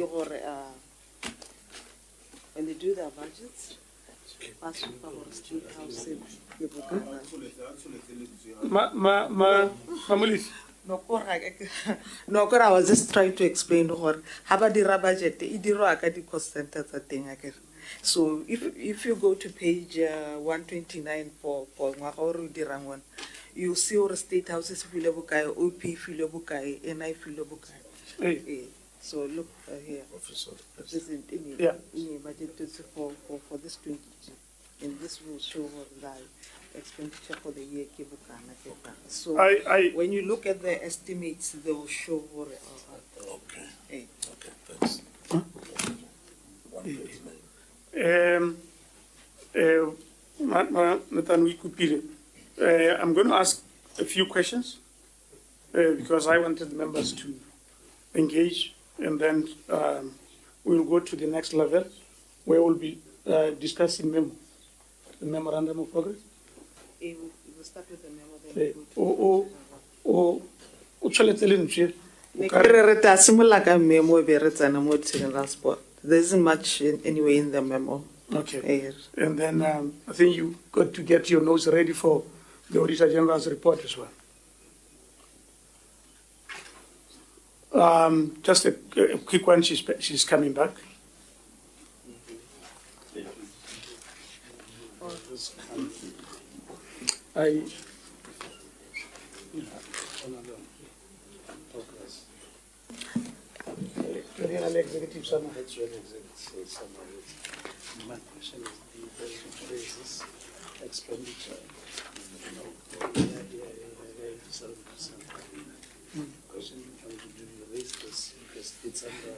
when they do their budgets. No, I was just trying to explain how about the budget, the cost centers thing. So if you go to page 129 for one, you see all the state houses filo bukai, OP filo bukai, NI filo bukai. So look here. This is Yeah. in budget for this 22. And this will show the expenditure for the year. So when you look at the estimates, they will show. Okay, thanks. I'm going to ask a few questions because I wanted members to engage, and then we'll go to the next level where we'll be discussing the memorandum of progress. We'll start with the memo. There isn't much anyway in the memo. Okay. And then I think you got to get your notes ready for the Auditor General's report as well. Just a quick one, she's coming back. Executive summary. That's your executive summary. My question is the budget raises expenditure. 7%. Question, do you raise this because it's under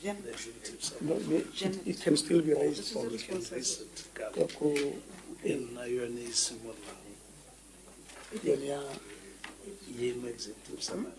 the executive summary? It can still be raised. For the recent in UNA's executive summary.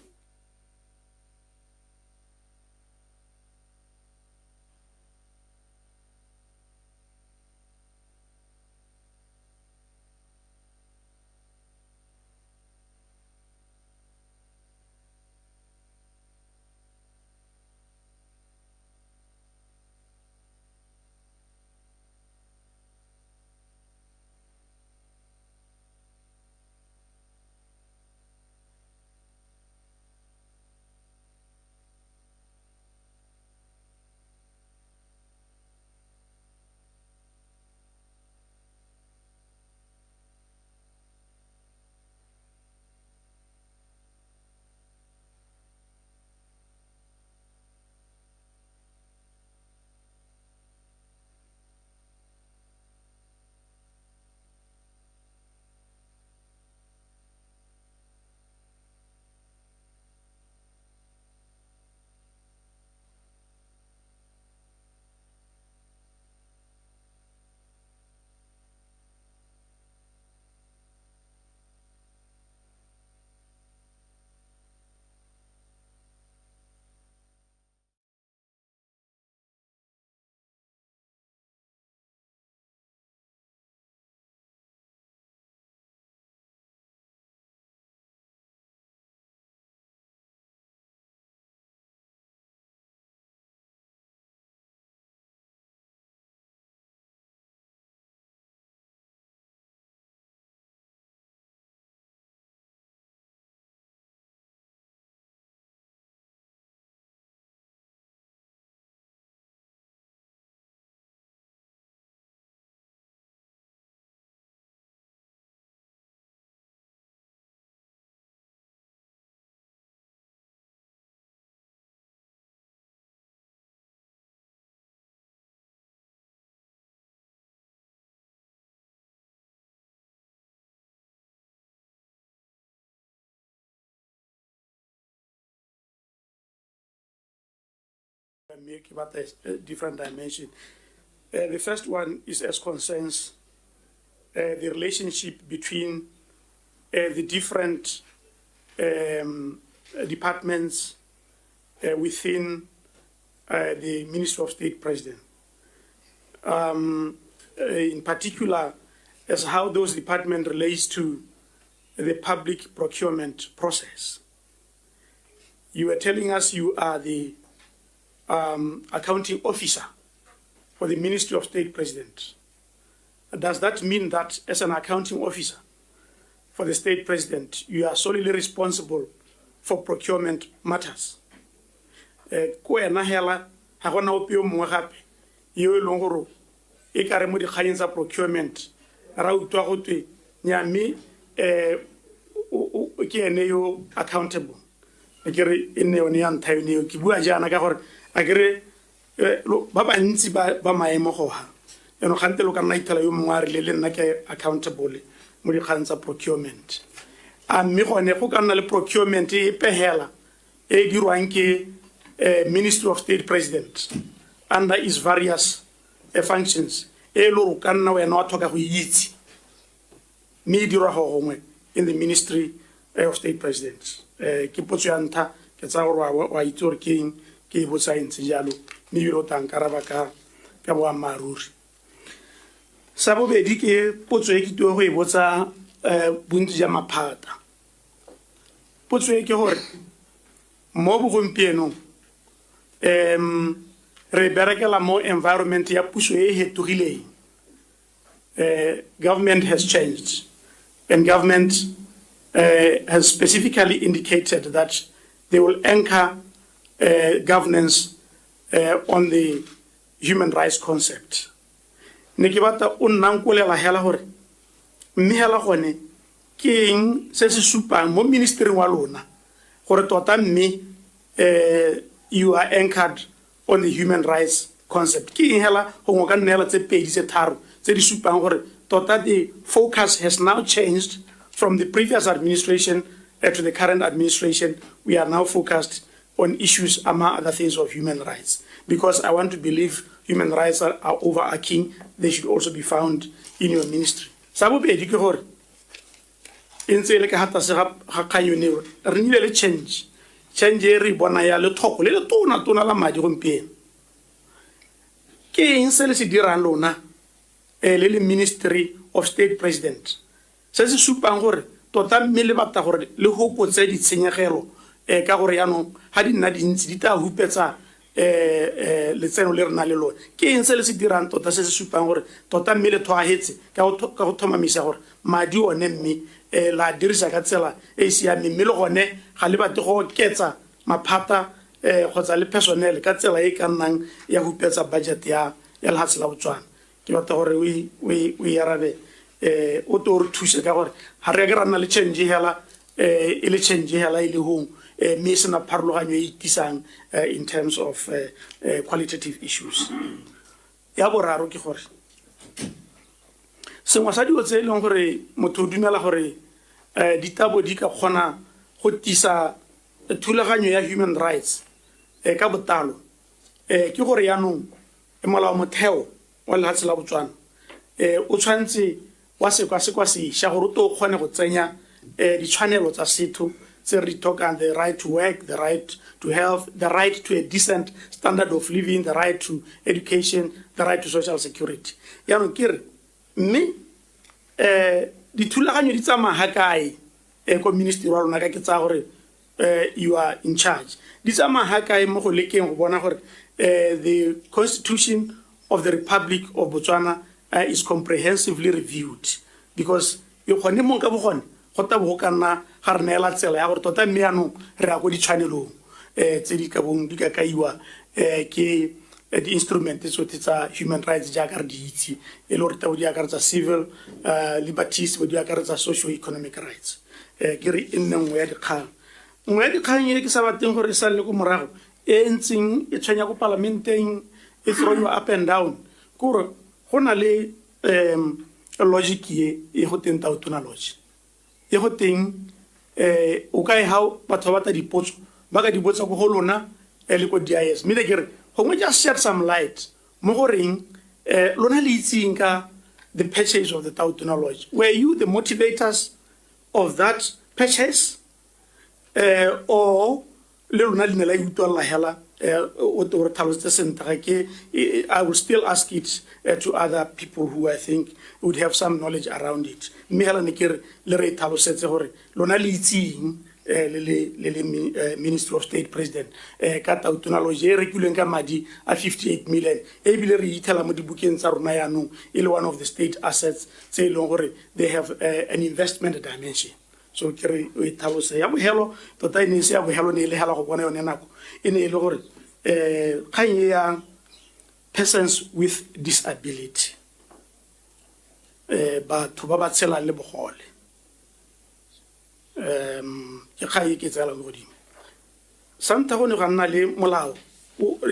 Make about a different dimension. The first one is as concerns the relationship between the different departments within the Ministry of State President. In particular, as how those departments relates to the public procurement process. You were telling us you are the accounting officer for the Ministry of State President. Does that mean that as an accounting officer for the State President, you are solely responsible for procurement matters? Ko ena hela ha gona opio mongwe gape yo elong gore e ka re mo dikganyeng tsa procurement ra utwa go twe nyame ke ene yo accountable. kere e nne yone ya ntlha yone eo ke bua jaana ka gore a kere ba bantsi ba maemo goga eno gante lo ka nna ithela yo mongwe a rile le nna ke accountable mo dikgang tsa procurement a mme gone go ka nna le procurement e pehela e dirwang ke Ministry of State President under its various functions e lo ka nna wena wa thoka go itse me dirwa go gongwe in the Ministry of State President ke potso ya ntlha ke tsa gore wa itse gore ke eng ke e botsa ntse jalo mme ebile o tankaraba ka boammaaruri sa bobedi ke potso e ke tlo go e botsa bontsi ja maphata potso e ke gore mo bogompienong re berekela mo environment ya puso e hetogileng government has changed and government has specifically indicated that they will anchor governance on the human rights concept. Ne ke batla o nna nkolela hela gore mme hela gone ke eng se se supang mo ministry wa lona gore tota mme you are anchored on the human rights concept. Ke eng hela go ngo ka nnela tse pedi tse tharo tse di supang gore tota the focus has now changed from the previous administration to the current administration. We are now focused on issues, among other things, of human rights. Because I want to believe human rights are overarching, they should also be found in your ministry. Sabu be di ke gore intse le ka hata se ga khanyo ne re nile le change re bona ya le thoko le tona la madi gompieno ke eng se le se dirang lona le Ministry of State President se se supang gore tota mme le batla gore le hopotse ditshenyegelo ka gore yaanong ha di nna dintsi di tla hupetsa letseno le rena le lone ke eng se le se dirang tota se se supang gore tota mme le thoagetse ka go thomamisa gore madi one mme la dirisa ka tsela e siame mme le gone ga le batle go oketsa maphata kgotsa le personnel ka tsela e ka nnang ya hupetsa budget ya lehatshe la Botswana ke batla gore we arabe o to re thuse ka gore ha re ga rana le change hela e le change hela ile hong me sena pharologanyo e itisang in terms of qualitative issues ya boraro ke gore sengwa sa dio tse leng gore motho o dumela gore ditabo di ka kgona go tisa thulaganyo ya human rights ka botalo ke gore yaanong molao motheo wa lehatshe la Botswana o tshwantse wa sekwa se sha gore to kgone go tsenya ditshwanelo tsa setho tse re talking the right to work, the right to health, the right to a decent standard of living, the right to education, the right to social security. Yaanong kere mme dithulaganyo di tsamaya ha kae ko ministry wa lona ka ke tsa gore you are in charge di tsamaya ha kae mo go lekeng go bona gore the Constitution of the Republic of Botswana is comprehensively reviewed because yo khone mo ka bogone go ta bo ka nna ga re neela tsela ya gore tota mme yaanong re ya go ditshwanelong tse di ka bong di ka kaiwa ke the instrument tsotlhe tsa human rights jaaka re di itse e le gore tabo di akaretsa civil liberties bo di akaretsa socio-economic rights ke re e nne nngwe ya dikgang e ke sa bateng gore e sa le ko morago e ntseng e tshwenya ko parlamenteng e throw you up and down gore go na le logic e go teng tautology e go teng o ka e ha batho ba ta dipotso ba ka di botsa go lona le ko DIS mme ke re gongwe just shed some light mo goreng lona le itseng ka the purchase of the tautology. Were you the motivators of that purchase or le lona le ne la utlwalla hela I will still ask it to other people who I think would have some knowledge around it. Ministry of State President ka tautology e rekuleng ka madi a 58 million e bile re itela mo dibukeng tsa rona yaanong ile one of the state assets tse leng gore they have an investment dimension. So kere o ithabose ya bohelo tota ine se ya bohelo ne ile hala go bona yone nako ine ile gore kganye ya persons with disability batho ba ba tshela le bogole ke kgaye ke tsela godimo santa go ne ga nna le molao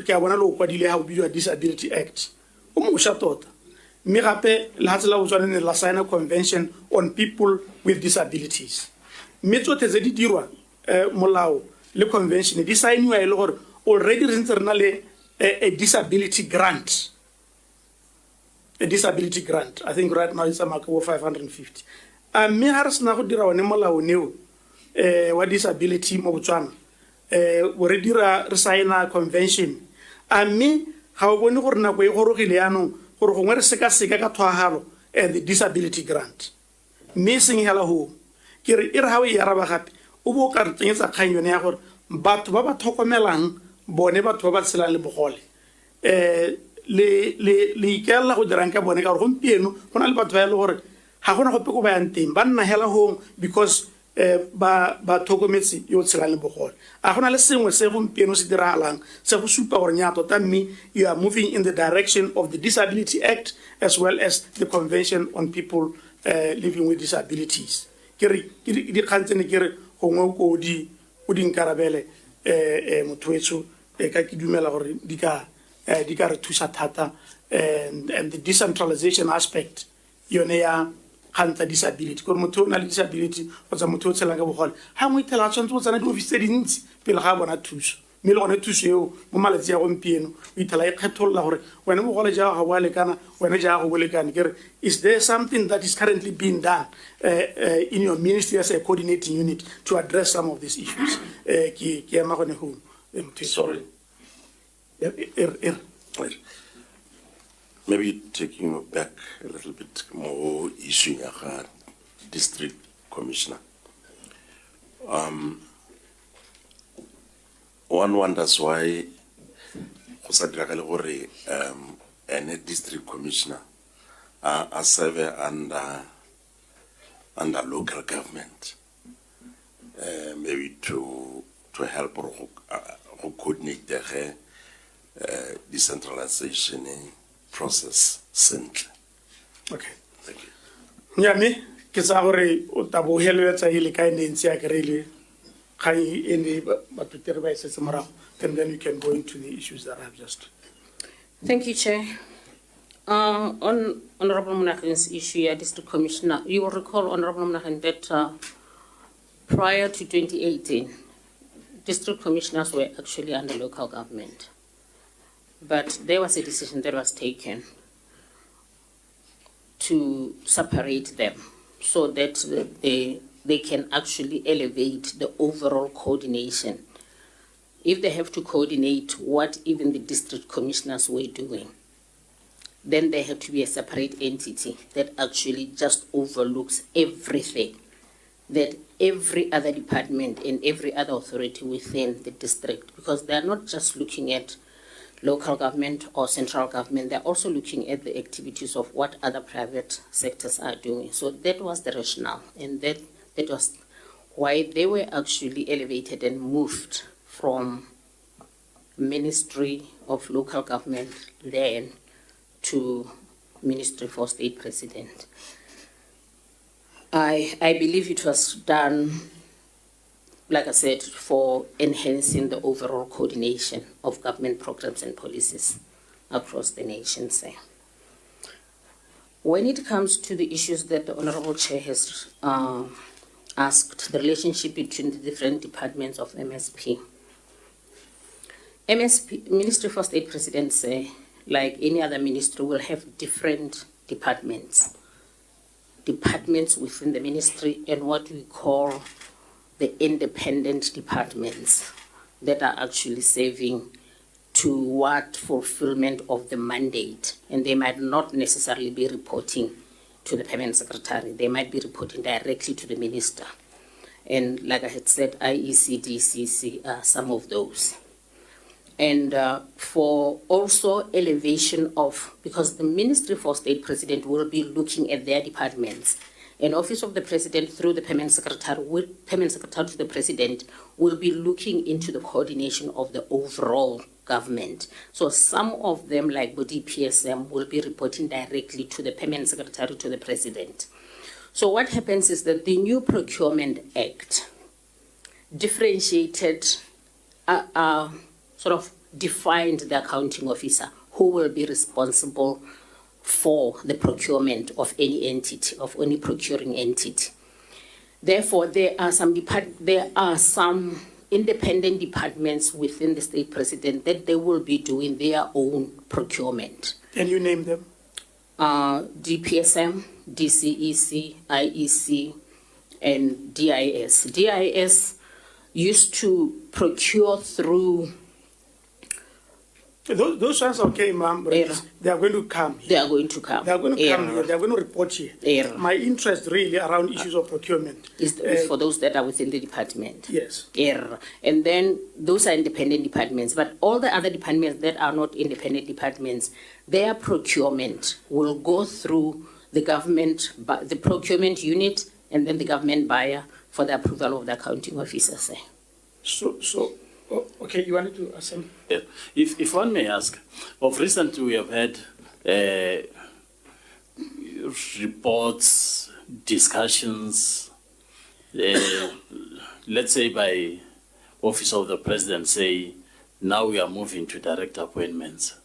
ke a bona le o kwadile ha o bidiwa Disability Act o mošwa tota mme gape lehatshe la Botswana ne la sign a convention on people with disabilities mme tsotlhe tse di dirwa molao le convention di signiwa e le gore already re ntse re na le a disability grant. A disability grant. I think right now it's a mark of 550. Me ha re sena go dira one molao neo wa disability mo Botswana. O re dira re signa convention. Me ga o bone gore nako e gorogile yanong gore gongwe re seka ka thwagalo the disability grant. Me seng hela ho ke re ha o e araba gape o bo ka re tsenyetsa kgang yone ya gore batho ba ba tlhokomelang bone batho ba ba tshelang le bogole le ikela go dirang ka bone ka gore gompieno go na le batho ba e le gore ga gona gope ko ba yang teng ba nna hela hong because ba tlhokometse yo tshelang le bogole a gona le sengwe se gompieno se diragalang se go supa gore nya tota mme you are moving in the direction of the Disability Act as well as the Convention on People Living with Disabilities ke re di kgantsene ke re gongwe ko di nkarabele mothoetso ka ke dumela gore di ka re thusa thata and the decentralization aspect yone ya khantsa disability gore motho o na le disability kgotsa motho o tshelang ka bogole ha mo itela tshwantse go tsena di office tse dintsi pele ga bona thuso mme le gone thuso eo mo malatsi ya gompieno o itela e kgetholola gore wena bogole ja ga bo lekana wena ja go bo lekane kere is there something that is currently being done in your ministry as a coordinating unit to address some of these issues ke ema gone ho sorry maybe taking you back a little bit more issue ya district commissioner. One wonders why any district commissioner are serve under local government, maybe to help coordinate the decentralization process simply. Okay. Thank you. Nyame ke tsa gore o tabohelo ya tsa ile ka nentsi ya kerele ga ene bathutere ba isetse morago then you can go into the issues that I've just. Thank you, Chair. On Honorable Monaghan's issue, District Commissioner, you will recall, Honorable Monaghan, that prior to 2018, District Commissioners were actually under local government. But there was a decision that was taken to separate them so that they can actually elevate the overall coordination. If they have to coordinate what even the district commissioners were doing, then there had to be a separate entity that actually just overlooks everything that every other department and every other authority within the district, because they're not just looking at local government or central government, they're also looking at the activities of what other private sectors are doing. So that was the rationale, and that was why they were actually elevated and moved from Ministry of Local Government then to Ministry for State President. I believe it was done, like I said, for enhancing the overall coordination of government programs and policies across the nation. When it comes to the issues that the Honorable Chair has asked, the relationship between the different departments of MSP, Ministry for State President, like any other ministry, will have different departments within the ministry and what we call the independent departments that are actually serving toward fulfillment of the mandate. And they might not necessarily be reporting to the permanent secretary. They might be reporting directly to the minister. And like I had said, IEC, DCC are some of those. And for also elevation of, because the Ministry for State President will be looking at their departments, and Office of the President through the Permanent Secretary to the President will be looking into the coordination of the overall government. So some of them, like Body PSM, will be reporting directly to the Permanent Secretary to the President. So what happens is that the new Procurement Act differentiated sort of defined the accounting officer who will be responsible for the procurement of any entity, of any procuring entity. Therefore, there are some independent departments within the state president that they will be doing their own procurement. Can you name them? DPSM, DCEC, IEC, and DIS. DIS used to procure through. Those ones are okay, ma'am, but they are going to come here. They are going to come. They are going to come here. They are going to report here. My interest really around issues of procurement is for those that are within the department. Yes. And then those are independent departments, but all the other departments that are not independent departments, their procurement will go through the government, the procurement unit, and then the government buyer for the approval of the accounting officers. Okay, you wanted to ask something? Yeah. If one may ask, of recent we have had reports, discussions, let's say by Office of the President, say, now we are moving to direct appointments.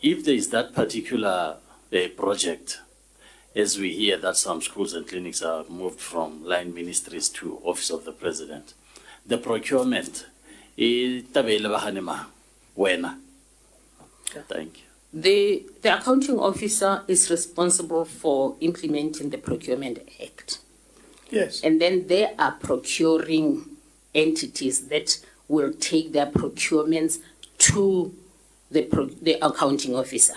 If there is that particular project, as we hear that some schools and clinics are moved from line ministries to Office of the President, the procurement, thank you. The accounting officer is responsible for implementing the Procurement Act. Yes. And then there are procuring entities that will take their procurements to the accounting officer.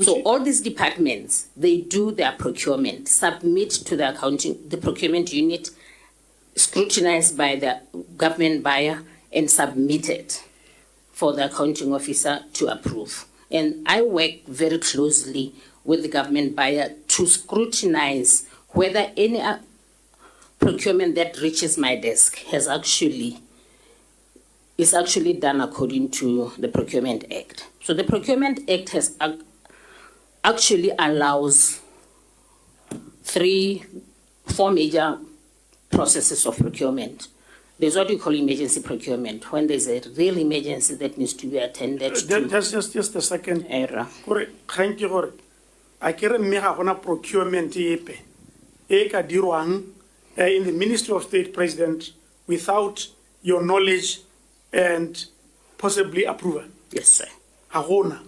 So all these departments, they do their procurement, submit to the procurement unit, scrutinized by the government buyer, and submitted for the accounting officer to approve. And I work very closely with the government buyer to scrutinize whether any procurement that reaches my desk is actually done according to the Procurement Act. So the Procurement Act has actually allows four major processes of procurement. There's what we call emergency procurement, when there's a real emergency that needs to be attended to. Just a second. Thank you. I can't remember procurement in the Ministry of State President without your knowledge and possibly approval. Yes, sir. Hagona.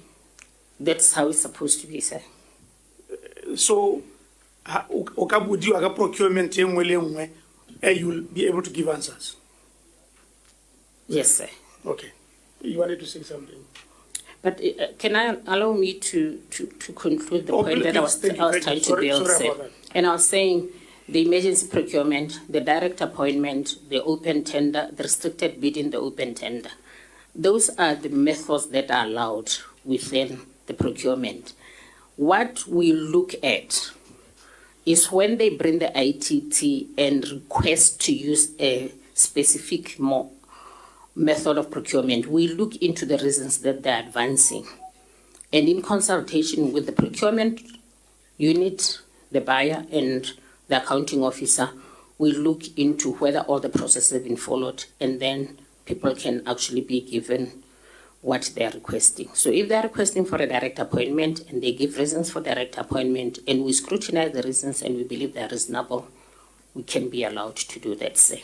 That's how it's supposed to be, sir. So, okabudi procurement you'll be able to give answers. Yes, sir. Okay. You wanted to say something? But can I allow me to conclude the point that I was trying to build, sir? And I was saying the emergency procurement, the direct appointment, the open tender, the restricted bidding, the open tender. Those are the methods that are allowed within the procurement. What we look at is when they bring the ITT and request to use a specific method of procurement, we look into the reasons that they're advancing. And in consultation with the procurement unit, the buyer, and the accounting officer, we look into whether all the processes have been followed, and then people can actually be given what they are requesting. So if they are requesting for a direct appointment and they give reasons for direct appointment and we scrutinize the reasons and we believe they are reasonable, we can be allowed to do that, say.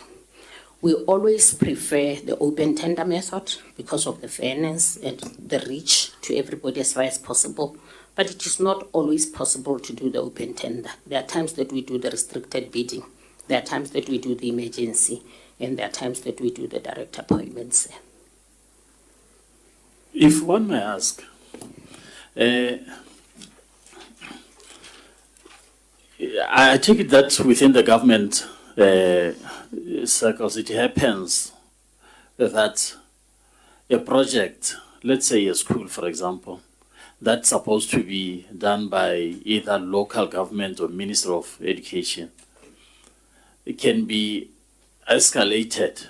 We always prefer the open tender method because of the fairness and the reach to everybody as far as possible. But it is not always possible to do the open tender. There are times that we do the restricted bidding. There are times that we do the emergency. And there are times that we do the direct appointments. If one may ask, I take it that within the government circles, it happens that a project, let's say a school, for example, that's supposed to be done by either local government or Minister of Education, it can be escalated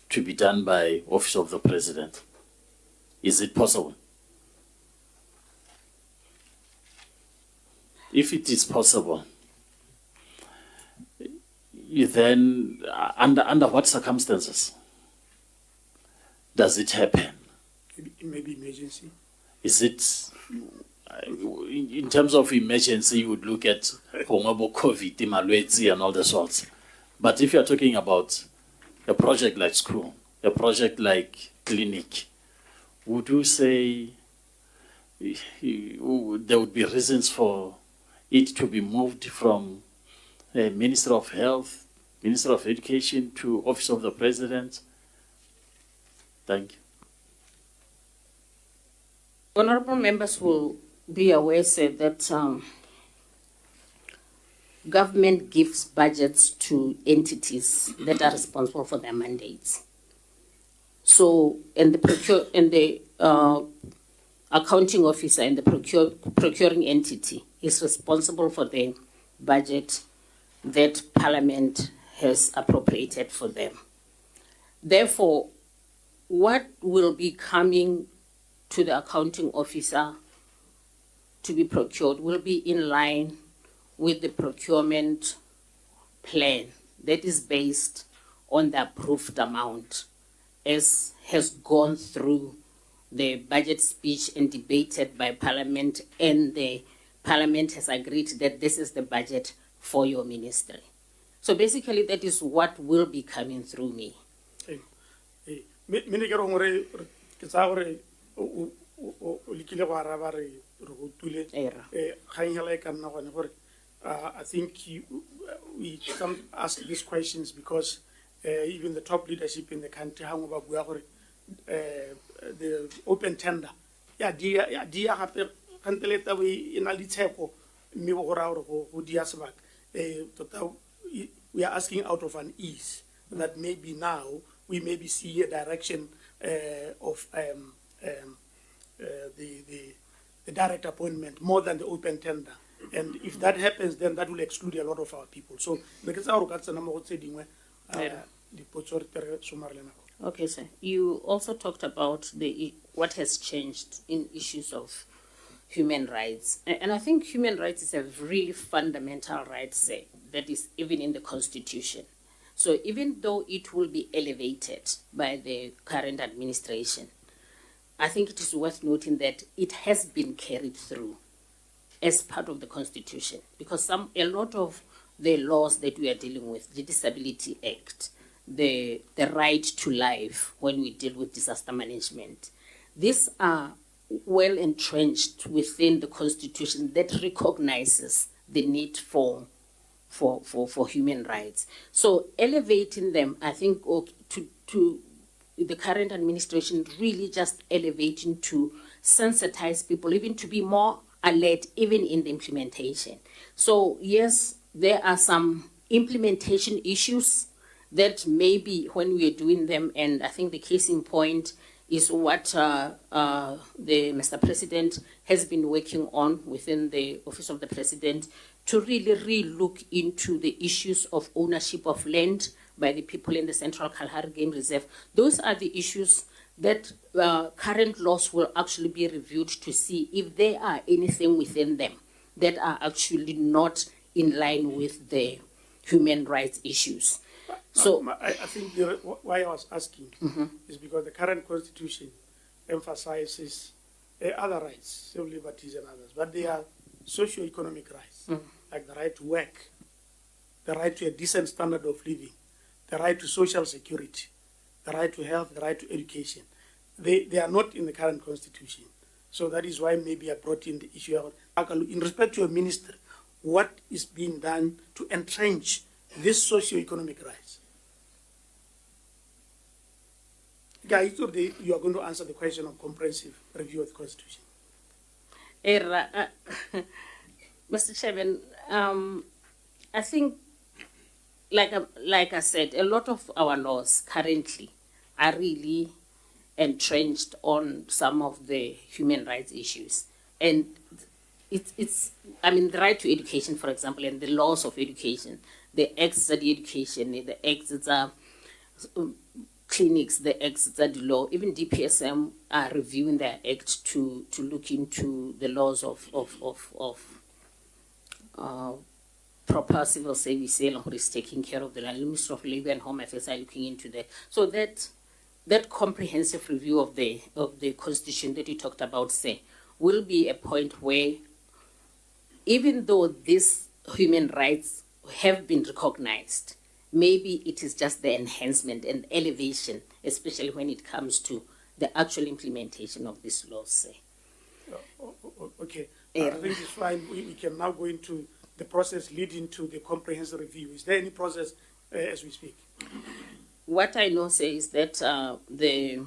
to be done by Office of the President. Is it possible? If it is possible, then under what circumstances? does it happen? Maybe emergency. Is it, in terms of emergency, you would look at COVID, malwetse, and all the sorts. But if you're talking about a project like school, a project like clinic, would you say there would be reasons for it to be moved from Minister of Health, Minister of Education to Office of the President? Thank you. Honorable members will be aware, sir, that government gives budgets to entities that are responsible for their mandates. So, and the accounting officer and the procuring entity is responsible for the budget that Parliament has appropriated for them. Therefore, what will be coming to the accounting officer to be procured will be in line with the procurement plan that is based on the approved amount, as has gone through the budget speech and debated by Parliament, and the Parliament has agreed that this is the budget for your ministry. So basically that is what will be coming through me. I think we come ask these questions because even the top leadership in the country, the open tender, we are asking out of an ease that maybe now we maybe see a direction of the direct appointment more than the open tender. And if that happens, then that will exclude a lot of our people. So, okay, sir. You also talked about what has changed in issues of human rights. And I think human rights is a really fundamental right, sir, that is even in the Constitution. So even though it will be elevated by the current administration, I think it is worth noting that it has been carried through as part of the Constitution, because a lot of the laws that we are dealing with, the Disability Act, the right to life when we deal with disaster management, these are well entrenched within the Constitution that recognizes the need for human rights. So elevating them, I think, to the current administration really just elevating to sensitize people, even to be more alert, even in the implementation. So yes, there are some implementation issues that maybe when we are doing them, and I think the case in point is what the Mr. President has been working on within the Office of the President to really look into the issues of ownership of land by the people in the Central Kalahari Game Reserve. Those are the issues that current laws will actually be reviewed to see if there are anything within them that are actually not in line with the human rights issues. So I think why I was asking is because the current Constitution emphasizes other rights, civil liberties and others, but they are socio-economic rights, like the right to work, the right to a decent standard of living, the right to social security, the right to health, the right to education. They are not in the current Constitution. So that is why maybe I brought in the issue of, in respect to your minister, what is being done to entrench these socio-economic rights? Guys, you are going to answer the question of comprehensive review of the Constitution. Mr. Chairman, I think, like I said, a lot of our laws currently are really entrenched on some of the human rights issues. And it's the right to education, for example, and the laws of education, the acts of education, the acts of clinics, the acts of the law, even DPSM are reviewing their act to look into the laws of proper civil service, who is taking care of the Ministry of Labor and Home Affairs are looking into that. So that that comprehensive review of the constitution that you talked about, say, will be a point where, even though these human rights have been recognized, maybe it is just the enhancement and elevation, especially when it comes to the actual implementation of these laws, say. Okay, I think it's fine. We can now go into the process leading to the comprehensive review. Is there any process as we speak? What I know, say, is that there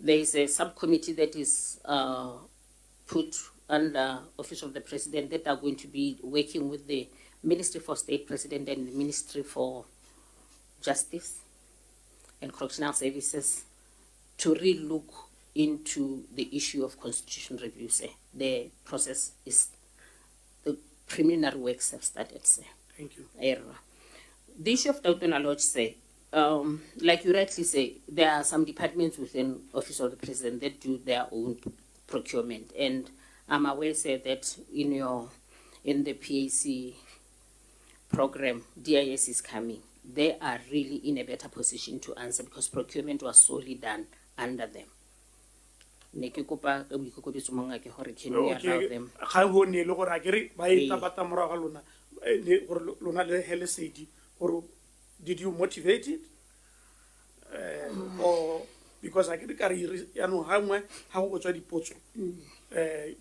is a subcommittee that is put under Office of the President that are going to be working with the Ministry for State President and the Ministry for Justice and Correctional Services to really look into the issue of constitution review, say. The process is, the preliminary works have started, say. Thank you. The issue of Tautona Lodge, say, like you rightly say, there are some departments within Office of the President that do their own procurement, and I'm aware, say, that in the PAC program, DIS is coming. They are really in a better position to answer because procurement was solely done under them. Can we allow them? Did you motivate it? Or because I get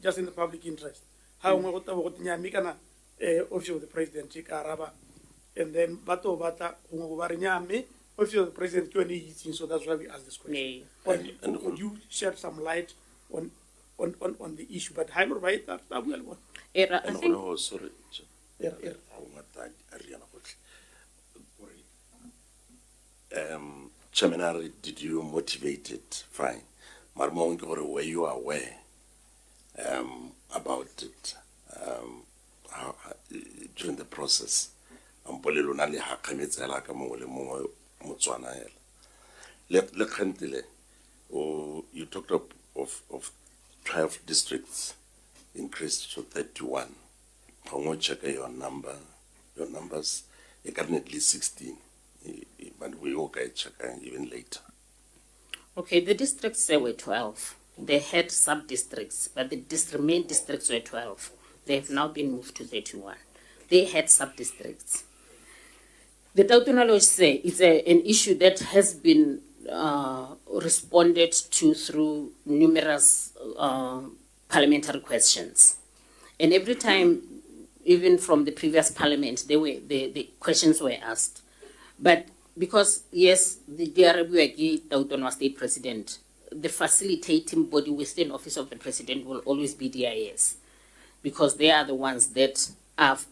just in the public interest. How Office of the President, and then Bata, Office of the President, so that's why we asked this question. And would you shed some light on the issue? But I will write that well. Oh, sorry. Chairman, did you motivate it? Fine. Marmon, were you aware about it during the process? You talked of 12 districts increased to 31. I want to check your numbers. You got at least 16. But we will check even later. Okay, the districts were 12. They had sub-districts, but the main districts were 12. They have now been moved to 31. They had sub-districts. The Tautona Lodge say it's an issue that has been responded to through numerous parliamentary questions. And every time, even from the previous parliament, the questions were asked. But because, yes, the DRWAG, Tautona State President, the facilitating body within Office of the President will always be DIS, because they are the ones that have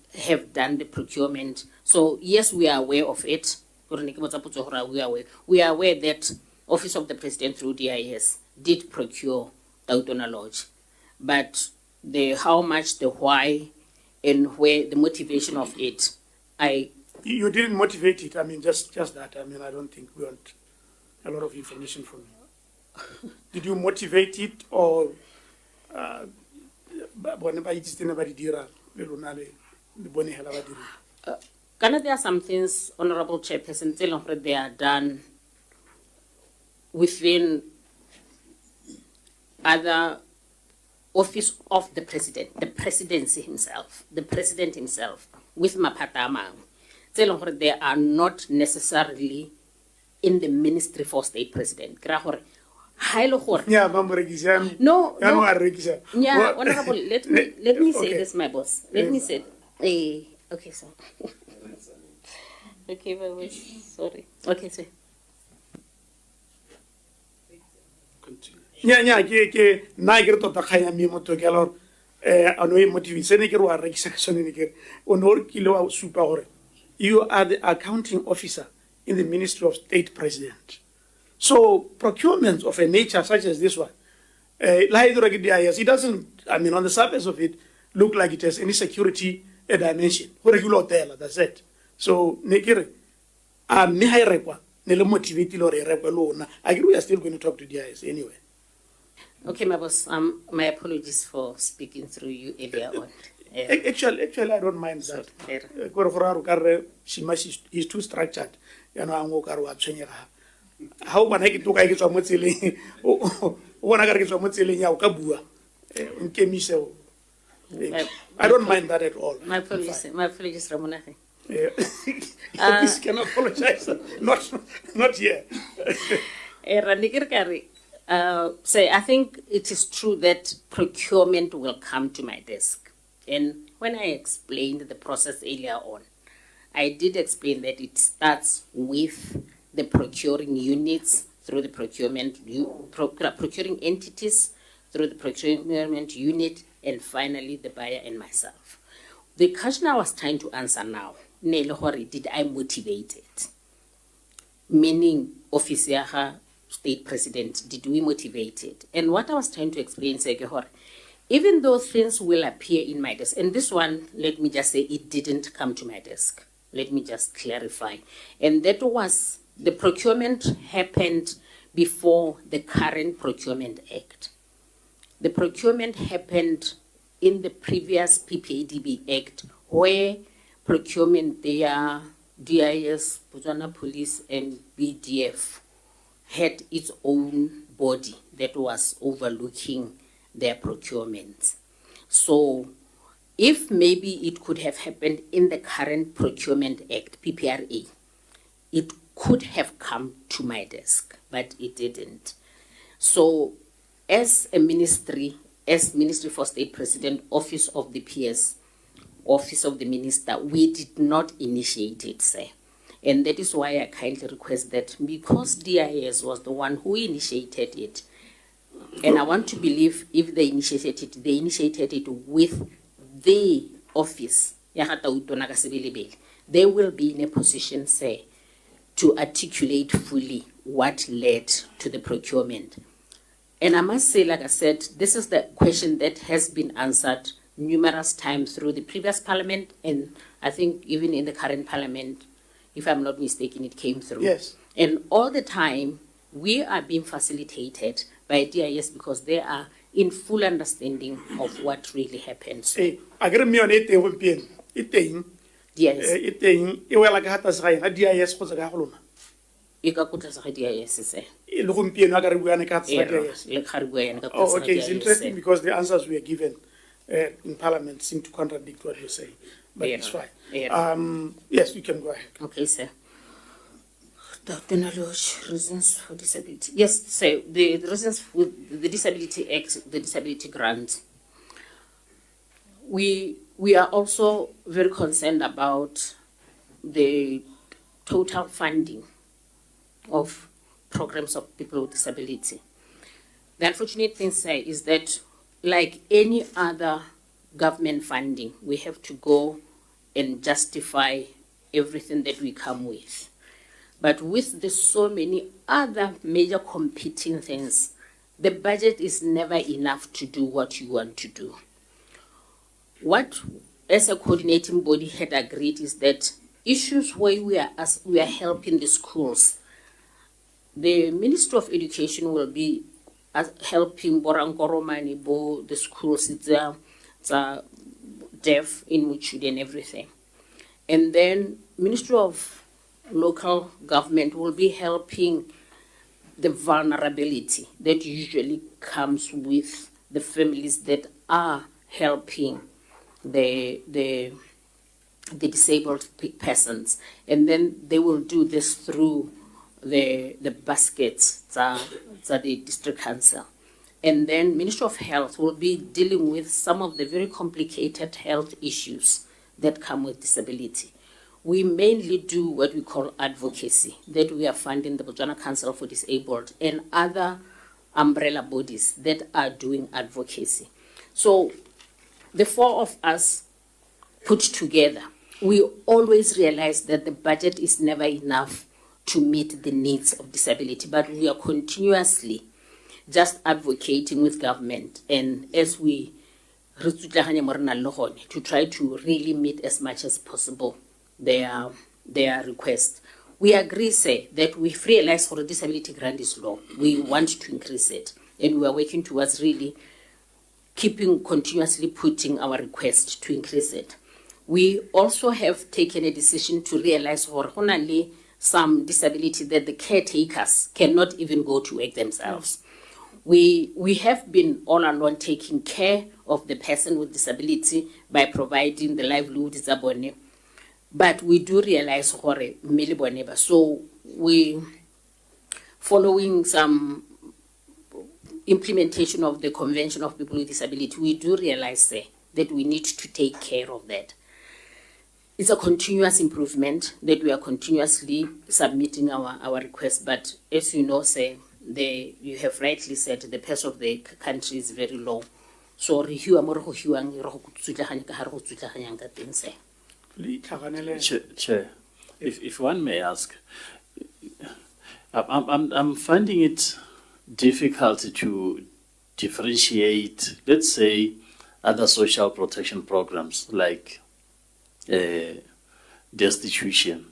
done the procurement. So, yes, we are aware of it. We are aware that Office of the President through DIS did procure Tautona Lodge. But the how much, the why, and where the motivation of it, You didn't motivate it. I mean, just that. I mean, I don't think we want a lot of information from you. Did you motivate it, or there are some things, Honorable Chairperson, they are done within other Office of the President, the Presidency himself, the President himself, with Mapatama. They are not necessarily in the Ministry for State President. No, yeah, Honorable, let me say Okay. this, my boss. Let me say, okay, sir. Okay, wait, sorry. Okay, sir. You are the accounting officer in the Ministry of State President. So procurements of a nature such as this one, it doesn't, I mean, on the surface of it, look like it has any security dimension. That's it. So, I agree we are still going to talk to DIS anyway. Okay, my boss, my apologies for speaking through you earlier on. Actually, I don't mind that. He's too structured. ha o bona ke toka ke tswa mo tseleng o bona ka re ke tswa mo tseleng ya o ka bua nkemise o. I don't mind that at all. My apologies, Ramonage. Please can apologize. Not here. Say, I think it is true that procurement will come to my desk. And when I explained the process earlier on, I did explain that it starts with the procuring units through the procuring entities through the procurement unit, and finally the buyer and myself. The question I was trying to answer now, did I motivate it? Meaning, office state president, did we motivate it? And what I was trying to explain, even though things will appear in my desk, and this one, let me just say, it didn't come to my desk. Let me just clarify. And that was, the procurement happened before the current Procurement Act. The procurement happened in the previous PPADB Act, where procurement, their DIS, Botswana Police, and BDF had its own body that was overlooking their procurements. So if maybe it could have happened in the current Procurement Act, PPRA, it could have come to my desk, but it didn't. So as a ministry, as Ministry for State President, Office of the PS, Office of the Minister, we did not initiate it, sir. And that is why I kindly request that, because DIS was the one who initiated it, and I want to believe if they initiated it with the office, they will be in a position, say, to articulate fully what led to the procurement. And I must say, like I said, this is the question that has been answered numerous times through the previous parliament, and I think even in the current parliament, if I'm not mistaken, it came through. Yes. And all the time, we are being facilitated by DIS because they are in full understanding of what really happens. I agree me on it, DIS. Oh, okay, it's interesting because the answers we are given in Parliament seem to contradict what you're saying, but it's fine. Yes, we can go ahead. Okay, sir. Dr. Nalosh, reasons for disability. Yes, so the reasons for the Disability Act, the disability grant. We are also very concerned about the total funding of programs of people with disability. The unfortunate thing, sir, is that like any other government funding, we have to go and justify everything that we come with. But with the so many other major competing things, the budget is never enough to do what you want to do. What, as a coordinating body, had agreed is that issues where we are helping the schools, the Ministry of Education will be helping Borankoromani, the schools, it's deaf in Muchudi and everything. And then Ministry of Local Government will be helping the vulnerability that usually comes with the families that are helping the disabled persons. And then they will do this through the baskets, the district council. And then Ministry of Health will be dealing with some of the very complicated health issues that come with disability. We mainly do what we call advocacy, that we are funding the Botswana Council for Disabled and other umbrella bodies that are doing advocacy. So the four of us put together, we always realize that the budget is never enough to meet the needs of disability, but we are continuously just advocating with government, and as we to try to really meet as much as possible their request. We agree, say, that we've realized for a disability grant is low. We want to increase it, and we are working towards really continuously putting our request to increase it. We also have taken a decision to realize for only some disability that the caretakers cannot even go to work themselves. We have been all along taking care of the person with disability by providing the livelihood zabone. But we do realize hore mmele bone ba. So we following some implementation of the Convention of People with Disability, we do realize that we need to take care of that. It's a continuous improvement that we are continuously submitting our requests, but as you know, you have rightly said, the pace of the country is very low. So Chair, if one may ask, I'm finding it difficult to differentiate, let's say, other social protection programs like destitution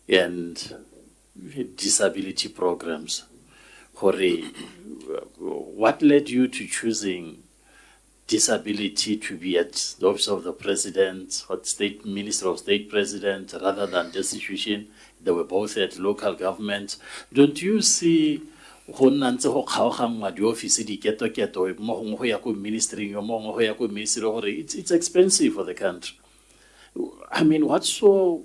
and disability programs. What led you to choosing disability to be at the office of the president or state minister or state president rather than destitution? They were both at local government. Don't you see it's expensive for the country? I mean, what's so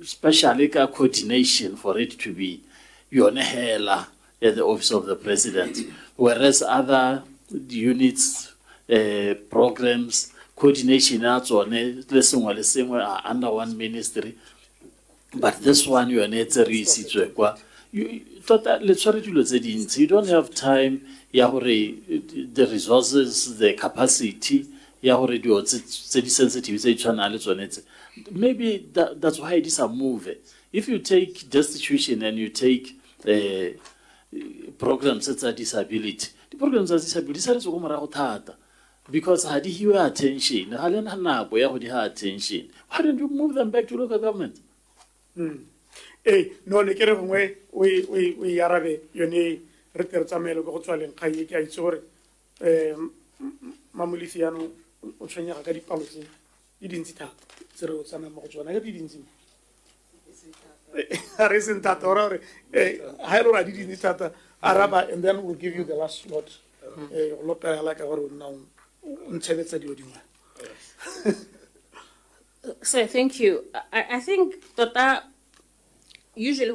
special coordination for it to be Yonehela at the office of the president, whereas other units, programs, coordination are under one ministry, but this one you are necessary. You don't have time, the resources, the capacity, maybe that's why it is a move. If you take destitution and you take programs that are disability, the programs are disability because had you attention, attention, why don't you move them back to local government? No, ne kere gongwe we arabe yone re tsamelo go tswa leng khaye ke a itse gore mamolisiano o tshwenya ka dipalo tse di dintsi thata tse re o tsana mo go tsona ke di dintsi are sentata ora ha ero ra di dintsi thata araba, and then we'll give you the last slot lo pela la ka gore now ntshebetsa dio dingwe. So thank you. I think that usually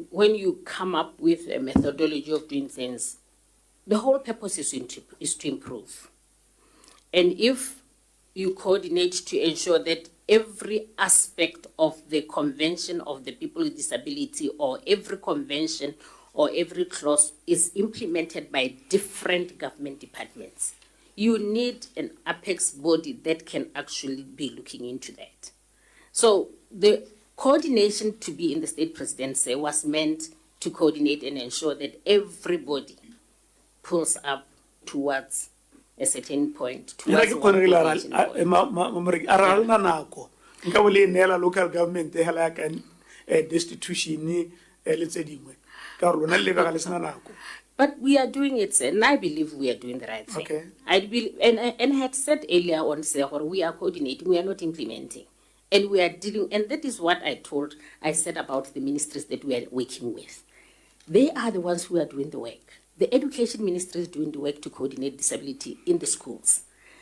when you come up with a methodology of doing things, the whole purpose is to improve. And if you coordinate to ensure that every aspect of the Convention of the People with Disability or every convention or every clause is implemented by different government departments, you need an apex body that can actually be looking into that. So the coordination to be in the state presidency was meant to coordinate and ensure that everybody pulls up towards a certain point. Towards one coordination point. Local government destitution But we are doing it, and I believe we are doing the right thing. Okay. I believe, and I had said earlier on, we are coordinating, we are not implementing. And we are dealing, and that is what I said about the ministries that we are working with. They are the ones who are doing the work. The education ministry is doing the work to coordinate disability in the schools.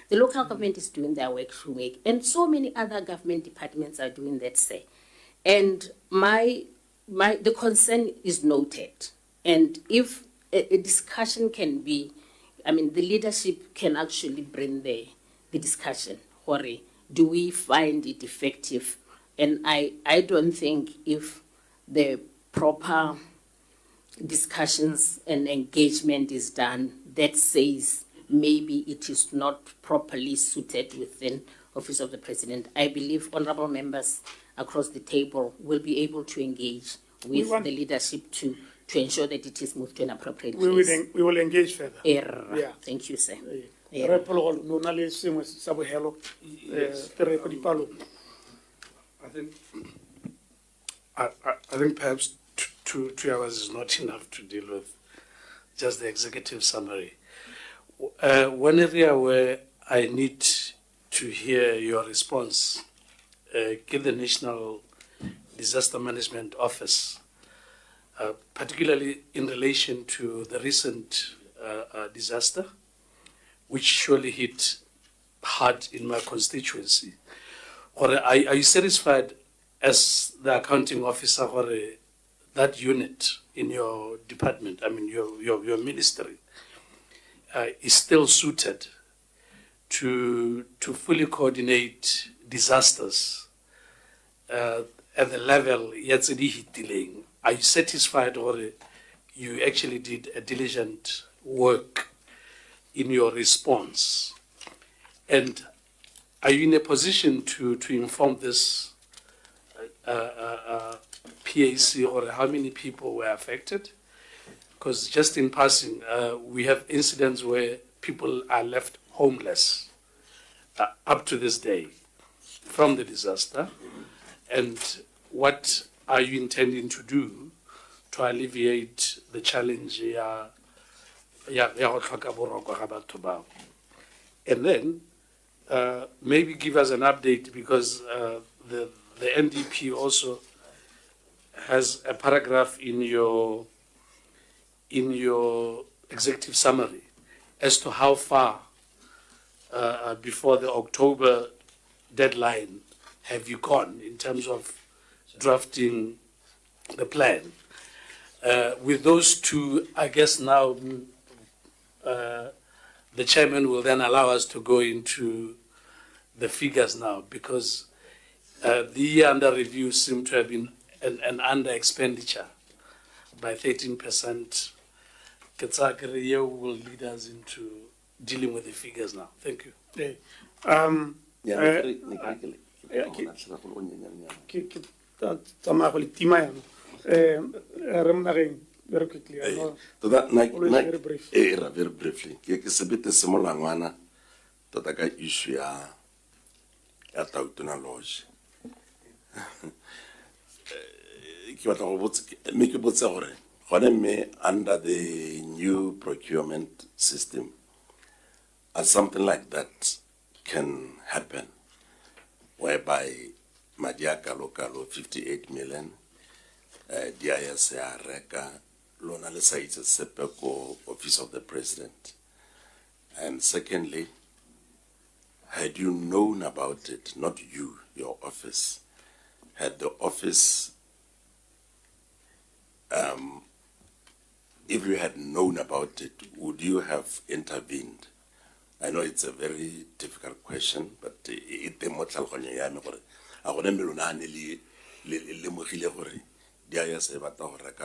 The local government is doing their work to make, and so many other government departments are doing that, And the concern is noted. And if a discussion can be, the leadership can actually bring the discussion. Do we find it effective? And I don't think if the proper discussions and engagement is done that says maybe it is not properly suited within Office of the President, I believe honorable members across the table will be able to engage with the leadership to ensure that it is moved to an appropriate place. We will engage further. Yeah. Thank you, sir. I think perhaps 2 hours is not enough to deal with just the executive summary. One area where I need to hear your response, give the National Disaster Management Office, particularly in relation to the recent disaster, which surely hit hard in my constituency. Are you satisfied as the accounting officer or that unit in your department, I mean your ministry, is still suited to fully coordinate disasters at the level yet delaying? Are you satisfied, or you actually did a diligent work in your response? And are you in a position to inform this PAC, or how many people were affected? Because just in passing, we have incidents where people are left homeless up to this day from the disaster. And what are you intending to do to alleviate the challenge? And then maybe give us an update, because the NDP also has a paragraph in your executive summary as to how far before the October deadline have you gone in terms of drafting the plan. With those two, I guess now the chairman will then allow us to go into the figures now, because the year under review seemed to have been an under expenditure by 13%. Ketsakere will lead us into dealing with the figures now. Thank you. Very quickly. Very briefly. Ke se bete semolangwana tota ka issue ya Tautona Lodge. Ke batla go botsa gore gone me under the new procurement system, as something like that can happen, whereby Madiaka local 58 million, DIS Reka, Lona Lesaitse Sepeko, Office of the President. And secondly, had you known about it, not you, your office, had the office, if you had known about it, would you have intervened? I know it's a very difficult question, but it's mortal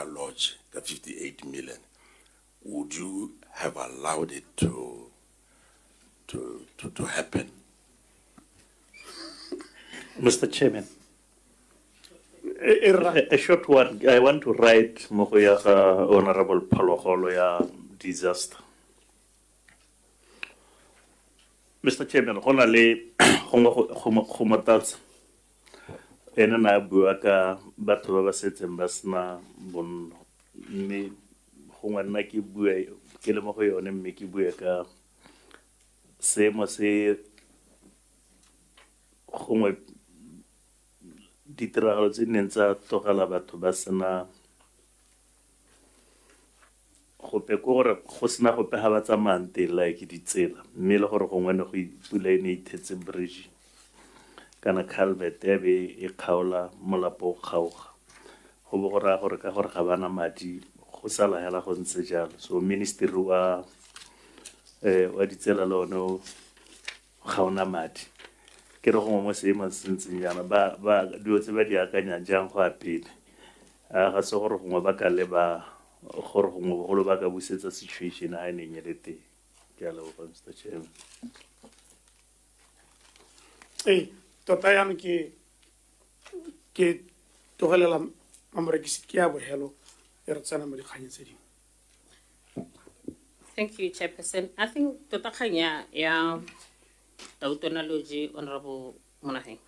lodge 58 million. Would you have allowed it to happen? Mr. Chairman, a short one. I want to write Mokoya Honorable Palogolo ya disaster. Mr. Chairman, honale homatats ena na bua ka batho ba ba setseng ba sena bonno, mme gongwe nna ke bua ke le mo go yone, mme ke bua ka seemo se gongwe ditiragalo tse neng tsa tlogela batho ba sena gope ko gore go sena gope ga ba tsamayang teng like ditsela, mme le gore gongwe ne go pula e ne ithetse bridge kana culvert ya be e kgaola molapo o kgaoga, go bo go raya gore ka gore ga bana madi go sala hela go ntse jalo. So ministry wa ditsela le one ga ona madi, ke re gongwe mo seemo se ntseng jana ba dilo tse ba di akanya jang go apele ga se gore gongwe ba ka leba gore gongwe bogolo ba ka busetsa situation ha e neng e le teng. Ke a leboga Mr. Chairman. Tota yana ke togelela mamorekisi ke a bohelo e re tsena mo dikganyeng tse dingwe. Thank you, Chairperson. I think tota kganya ya Tautona Lodge, Honorable Monaheng.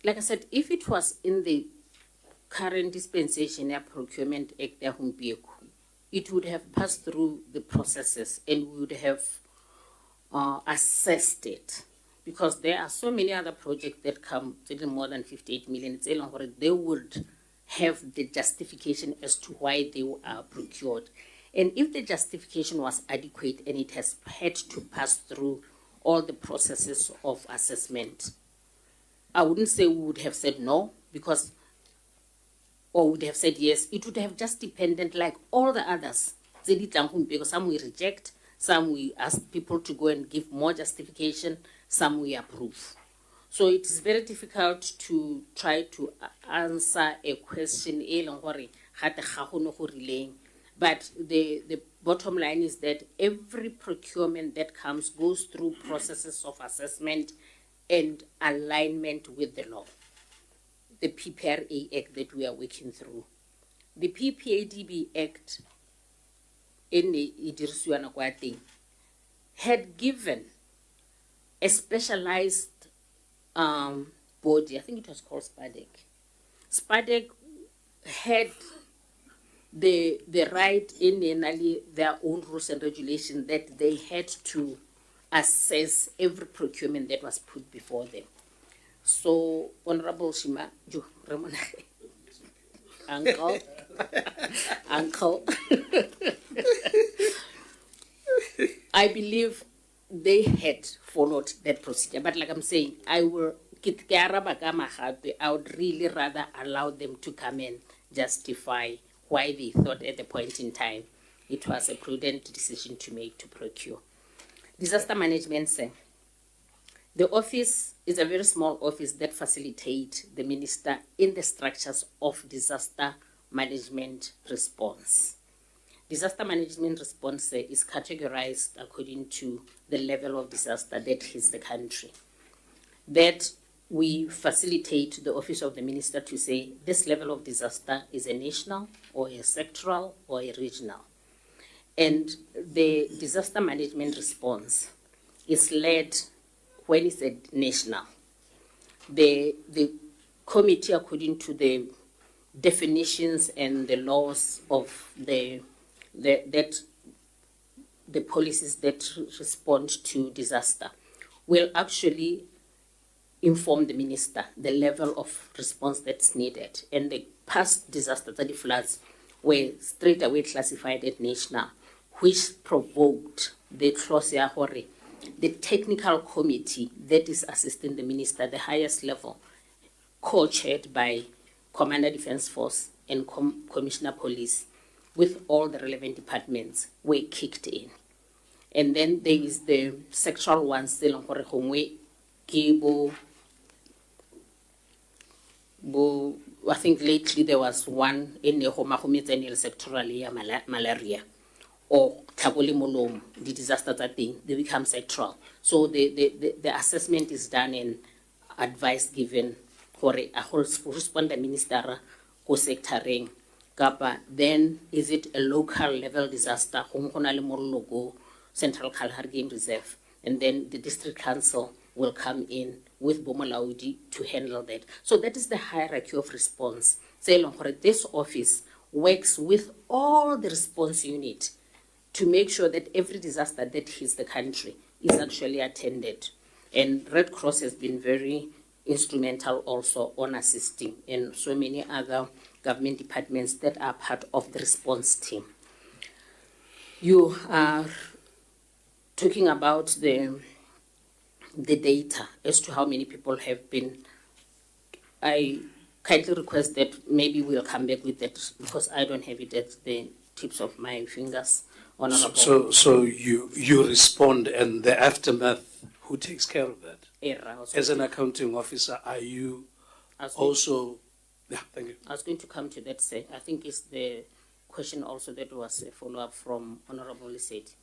Like I said, if it was in the current dispensation ya Procurement Act ya Humpieko, it would have passed through the processes and we would have assessed it. because there are so many other projects that come to more than 58 million. It's a long where they would have the justification as to why they are procured. And if the justification was adequate and it has had to pass through all the processes of assessment, I wouldn't say we would have said no, because, or would have said yes. It would have just depended like all the others. Some we reject, some we ask people to go and give more justification, some we approve. So it is very difficult to try to answer a question, but the bottom line is that every procurement that comes goes through processes of assessment and alignment with the law, the PPRA Act that we are working through. The PPADB Act in the had given a specialized body, I think it was called SPADEC. SPADEC had the right in their own rules and regulations that they had to assess every procurement that was put before them. So, Honorable Shima, Uncle, Uncle, I believe they had followed that procedure. But like I'm saying, I would really rather allow them to come and justify why they thought at the point in time it was a prudent decision to make to procure. Disaster management, sir. The office is a very small office that facilitates the minister in the structures of disaster management response. Disaster management response is categorized according to the level of disaster that hits the country. That we facilitate the office of the minister to say this level of disaster is a national or a sectoral or a regional. And the disaster management response is led when it's a national. The committee, according to the definitions and the laws of the policies that respond to disaster, will actually inform the minister the level of response that's needed. And the past disasters, the floods, were straight away classified as national, which provoked the clause the technical committee that is assisting the minister at the highest level, co-chaired by Commander Defense Force and Commissioner Police, with all the relevant departments, were kicked in. And then there is the sectoral ones still I think lately there was one in the sectoral malaria or the disasters are thing, they become sectoral. So the assessment is done and advice given for a responder minister ko sectoring. Then is it a local level disaster? Central Kalahari Game Reserve, and then the district council will come in with Bomalaudi to handle that. So that is the hierarchy of response. This office works with all the response unit to make sure that every disaster that hits the country is actually attended. And Red Cross has been very instrumental also on assisting, and so many other government departments that are part of the response team. You are talking about the data as to how many people have been. I kindly request that maybe we'll come back with that because I don't have it at the tips of my fingers. Honorable. So you respond, and the aftermath, who takes care of that? As an accounting officer, are you also? Yeah, thank you. I was going to come to that, sir. I think it's the question also that was a follow-up from Honorable Lisette.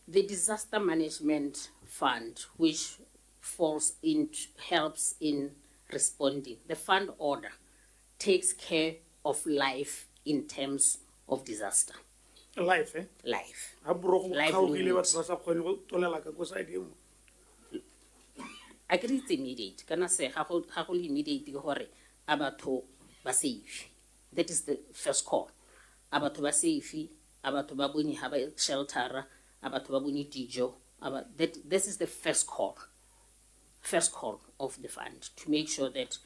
The Disaster Management Fund, which helps in responding, the fund order takes care of life in terms of disaster. Life, eh? Life. I agree it's immediate. Can I say how immediate abato ba safe? That is the first call. Abato ba safe, abato babuni haba shelter, abato babuni dijo. This is the first call. first call of the fund to make sure that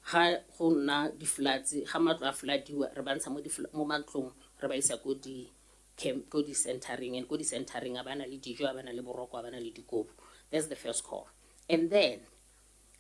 ha go nna di-floods ga matlo a floodiwa re ba ntsha mo mantlong re ba isa ko di-centering, and ko di-centering a bana le dijo, a bana le boroko, a bana le dikobo. That's the first call. And then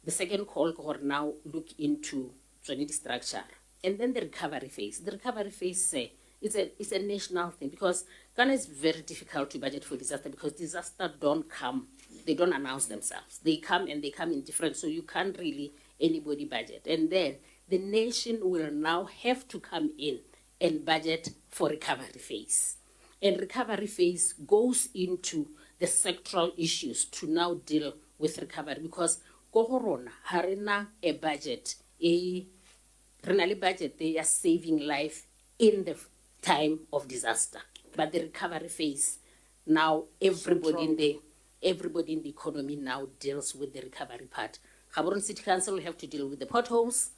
the second call or now look into the structure. And then the recovery phase. The recovery phase it's a national thing, because Ghana is very difficult to budget for disaster, because disaster don't come, they don't announce themselves. They come and they come in different, so you can't really anybody budget. And then the nation will now have to come in and budget for recovery phase. And recovery phase goes into the sectoral issues to now deal with recovery, because Kohorona harina a budget, renali budget, they are saving life in the time of disaster. But the recovery phase, now everybody in the economy now deals with the recovery part. Gaborone City Council will have to deal with the potholes.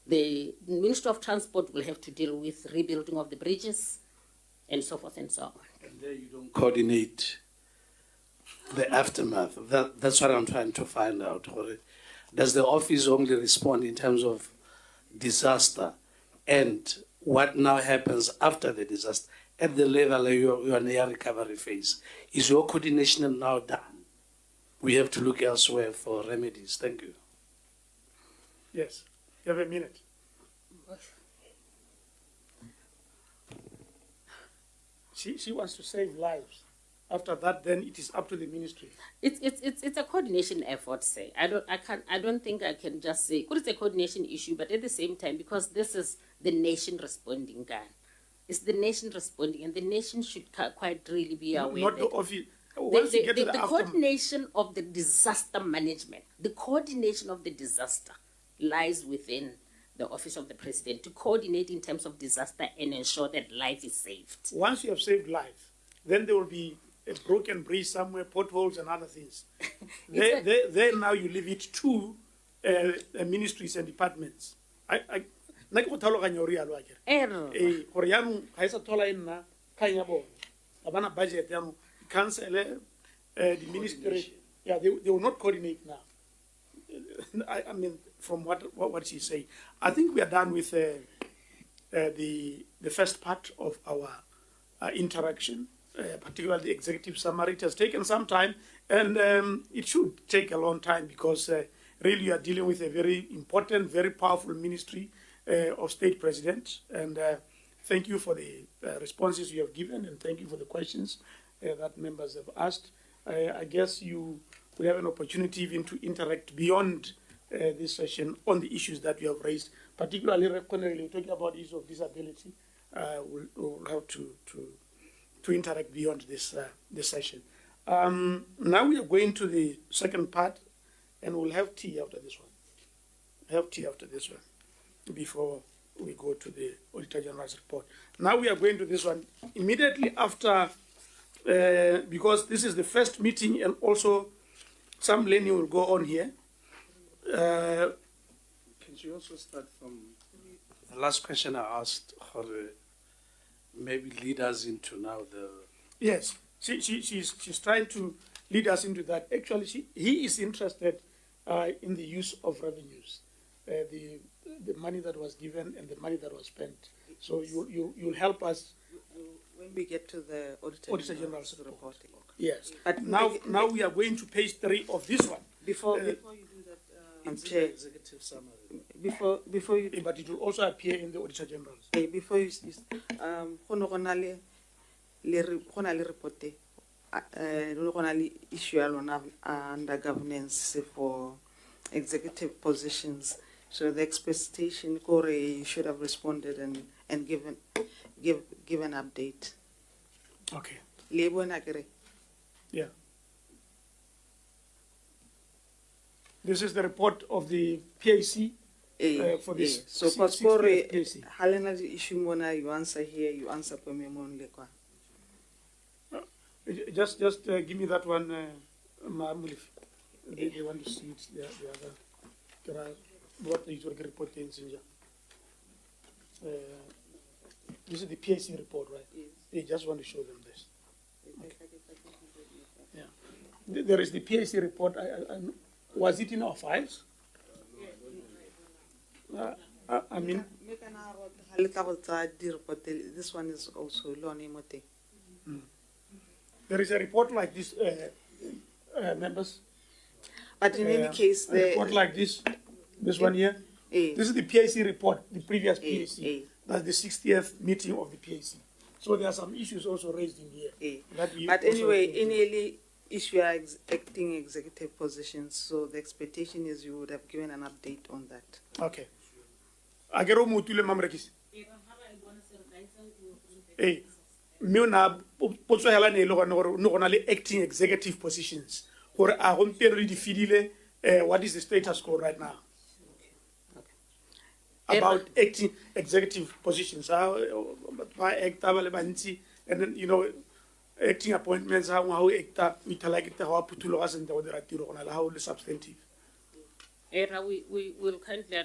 The Ministry of Transport will have to deal with rebuilding of the bridges, and so forth and so on. And there you don't coordinate the aftermath. That's what I'm trying to find out. Does the office only respond in terms of disaster and what now happens after the disaster at the level you're near recovery phase? Is your coordination now done? We have to look elsewhere for remedies. Thank you. Yes, you have a minute. She wants to save lives. After that, then it is up to the ministry. It's a coordination effort, say. I don't think I can just say, it's a coordination issue, but at the same time, because this is the nation responding, Ghana. It's the nation responding, and the nation should quite really be aware. Not the office. Once you get to the coordination of the disaster management, the coordination of the disaster lies within the Office of the President to coordinate in terms of disaster and ensure that life is saved. Once you have saved life, then there will be a broken bridge somewhere, potholes and other things. There now you leave it to ministries and departments. Nna ke go tlhaloganya gore yalo a kere gore yaanong ga e sa thola e nna kgang ya bone ga bana budget yaanong council the ministry, they will not coordinate now. I mean, from what she's saying, I think we are done with the first part of our interaction, particularly the executive summary. It has taken some time, and it should take a long time, because really you are dealing with a very important, very powerful ministry of state president. And thank you for the responses you have given, and thank you for the questions that members have asked. I guess you will have an opportunity even to interact beyond this session on the issues that you have raised, particularly when talking about issues of disability. We'll have to interact beyond this session. Now we are going to the second part, and we'll have tea after this one. Before we go to the Auditor General's report. Now we are going to this one immediately after, because this is the first meeting, and also some learning will go on here. Can you also start from the last question I asked, or maybe lead us into now the... Yes, she's trying to lead us into that. Actually, he is interested in the use of revenues, the money that was given and the money that was spent. So you'll help us when we get to the Auditor General's reporting. Yes. But now we are going to page 3 of this one. Before you do that, Chair, executive summary. Before you, but it will also appear in the Auditor General's. Before you, go na le report go na le issue ya lona under governance for executive positions. So the expectation, Corey should have responded and give an update. Okay. Yeah. This is the report of the PAC for this. So, Corey, Halena issue mona, you answer here, you answer for me only. Just give me that one, Ma'amulif. They want to see it. The other. What the report in this is the PAC report, right? Yes. They just want to show them this. Okay. Yeah. There is the PAC report. Was it in our files? I mean, This one is also Loni Mote. there is a report like this, members. But in any case, a report like this one here. This is the PAC report, the previous PAC. That's the 60th meeting of the PAC. So there are some issues also raised in here. That we But also anyway, think- in early issue are acting executive positions, so the expectation is you would have given an update on that. Okay. Agero mutule mamrekisi. Hey, miona potso hela ne le gone gore no gona le acting executive positions. Gore a gompieno le di fidile what is the status quo right now? About acting executive positions. How act le bantsi and then you know acting appointments how act we like it how putulo ga sente go dira tiro gona le how le substantive. Era, we will kindly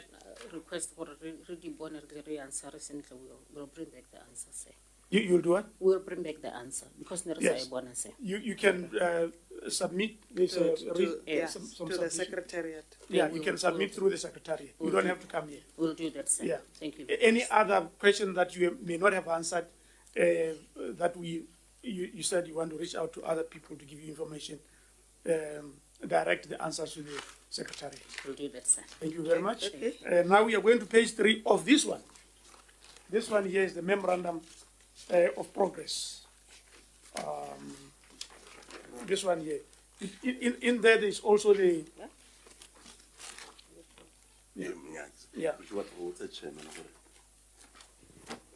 request for re answer recently. We'll bring back the answer, sir. You'll do what? We'll bring back the answer because there is Yes. a bonus, sir. You can submit this To some the submission. secretariat. Yeah, you can submit through the secretariat. You don't have to come here. We'll do that, sir. Yeah. Thank you. Any other question that you may not have answered that you said you want to reach out to other people to give you information, direct the answers to the secretariat. We'll do that, sir. Thank you very much. Okay. Now we are going to page 3 of this one. This one here is the memorandum of progress. This one here. In there is also the. Yeah. Ke batla go botsa chairman gore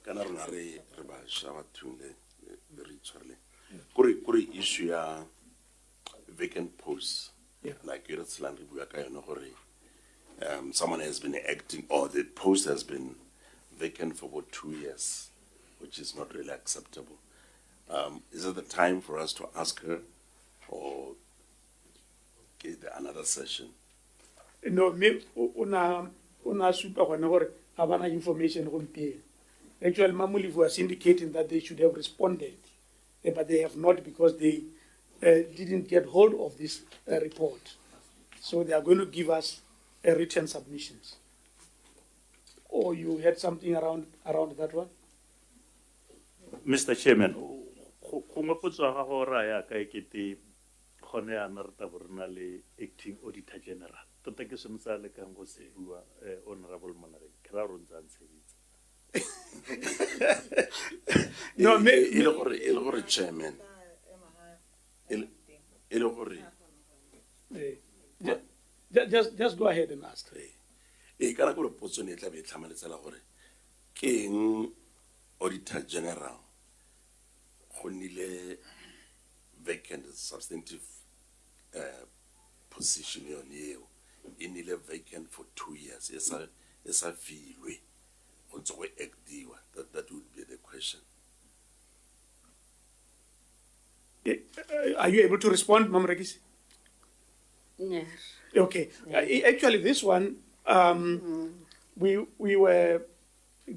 kana rona re ba shaba thunde re tshwarele kore issue ya vacant posts. Yeah. Like you're saying, someone has been acting, or the post has been vacant for about 2 years, which is not really acceptable. Is it the time for us to ask her, or get another session? No, me una super gone gore ga bana information gompieno. Actually, Mamuli was indicating that they should have responded, but they have not because they didn't get hold of this report. So they are going to give us written submissions. Or you had something around that one? Mr. Chairman, go ngopotso ga go raya ka ekete gone yana re taborena le acting auditor general. Tota ke se motsa le kang go se bua honorable Monare. Ke ra rontsang tshebetso. No, me ele gore chairman. Ele gore just go ahead and ask. Kana gore potso ne tla be tlhamaletsela gore ke eng auditor general go nile vacant substantive position yon eo e nile vacant for 2 years esa filwe go ntse go actiwa that would be the question. Are you able to respond, Mam Regis? Yeah. Okay. Actually, this one, we were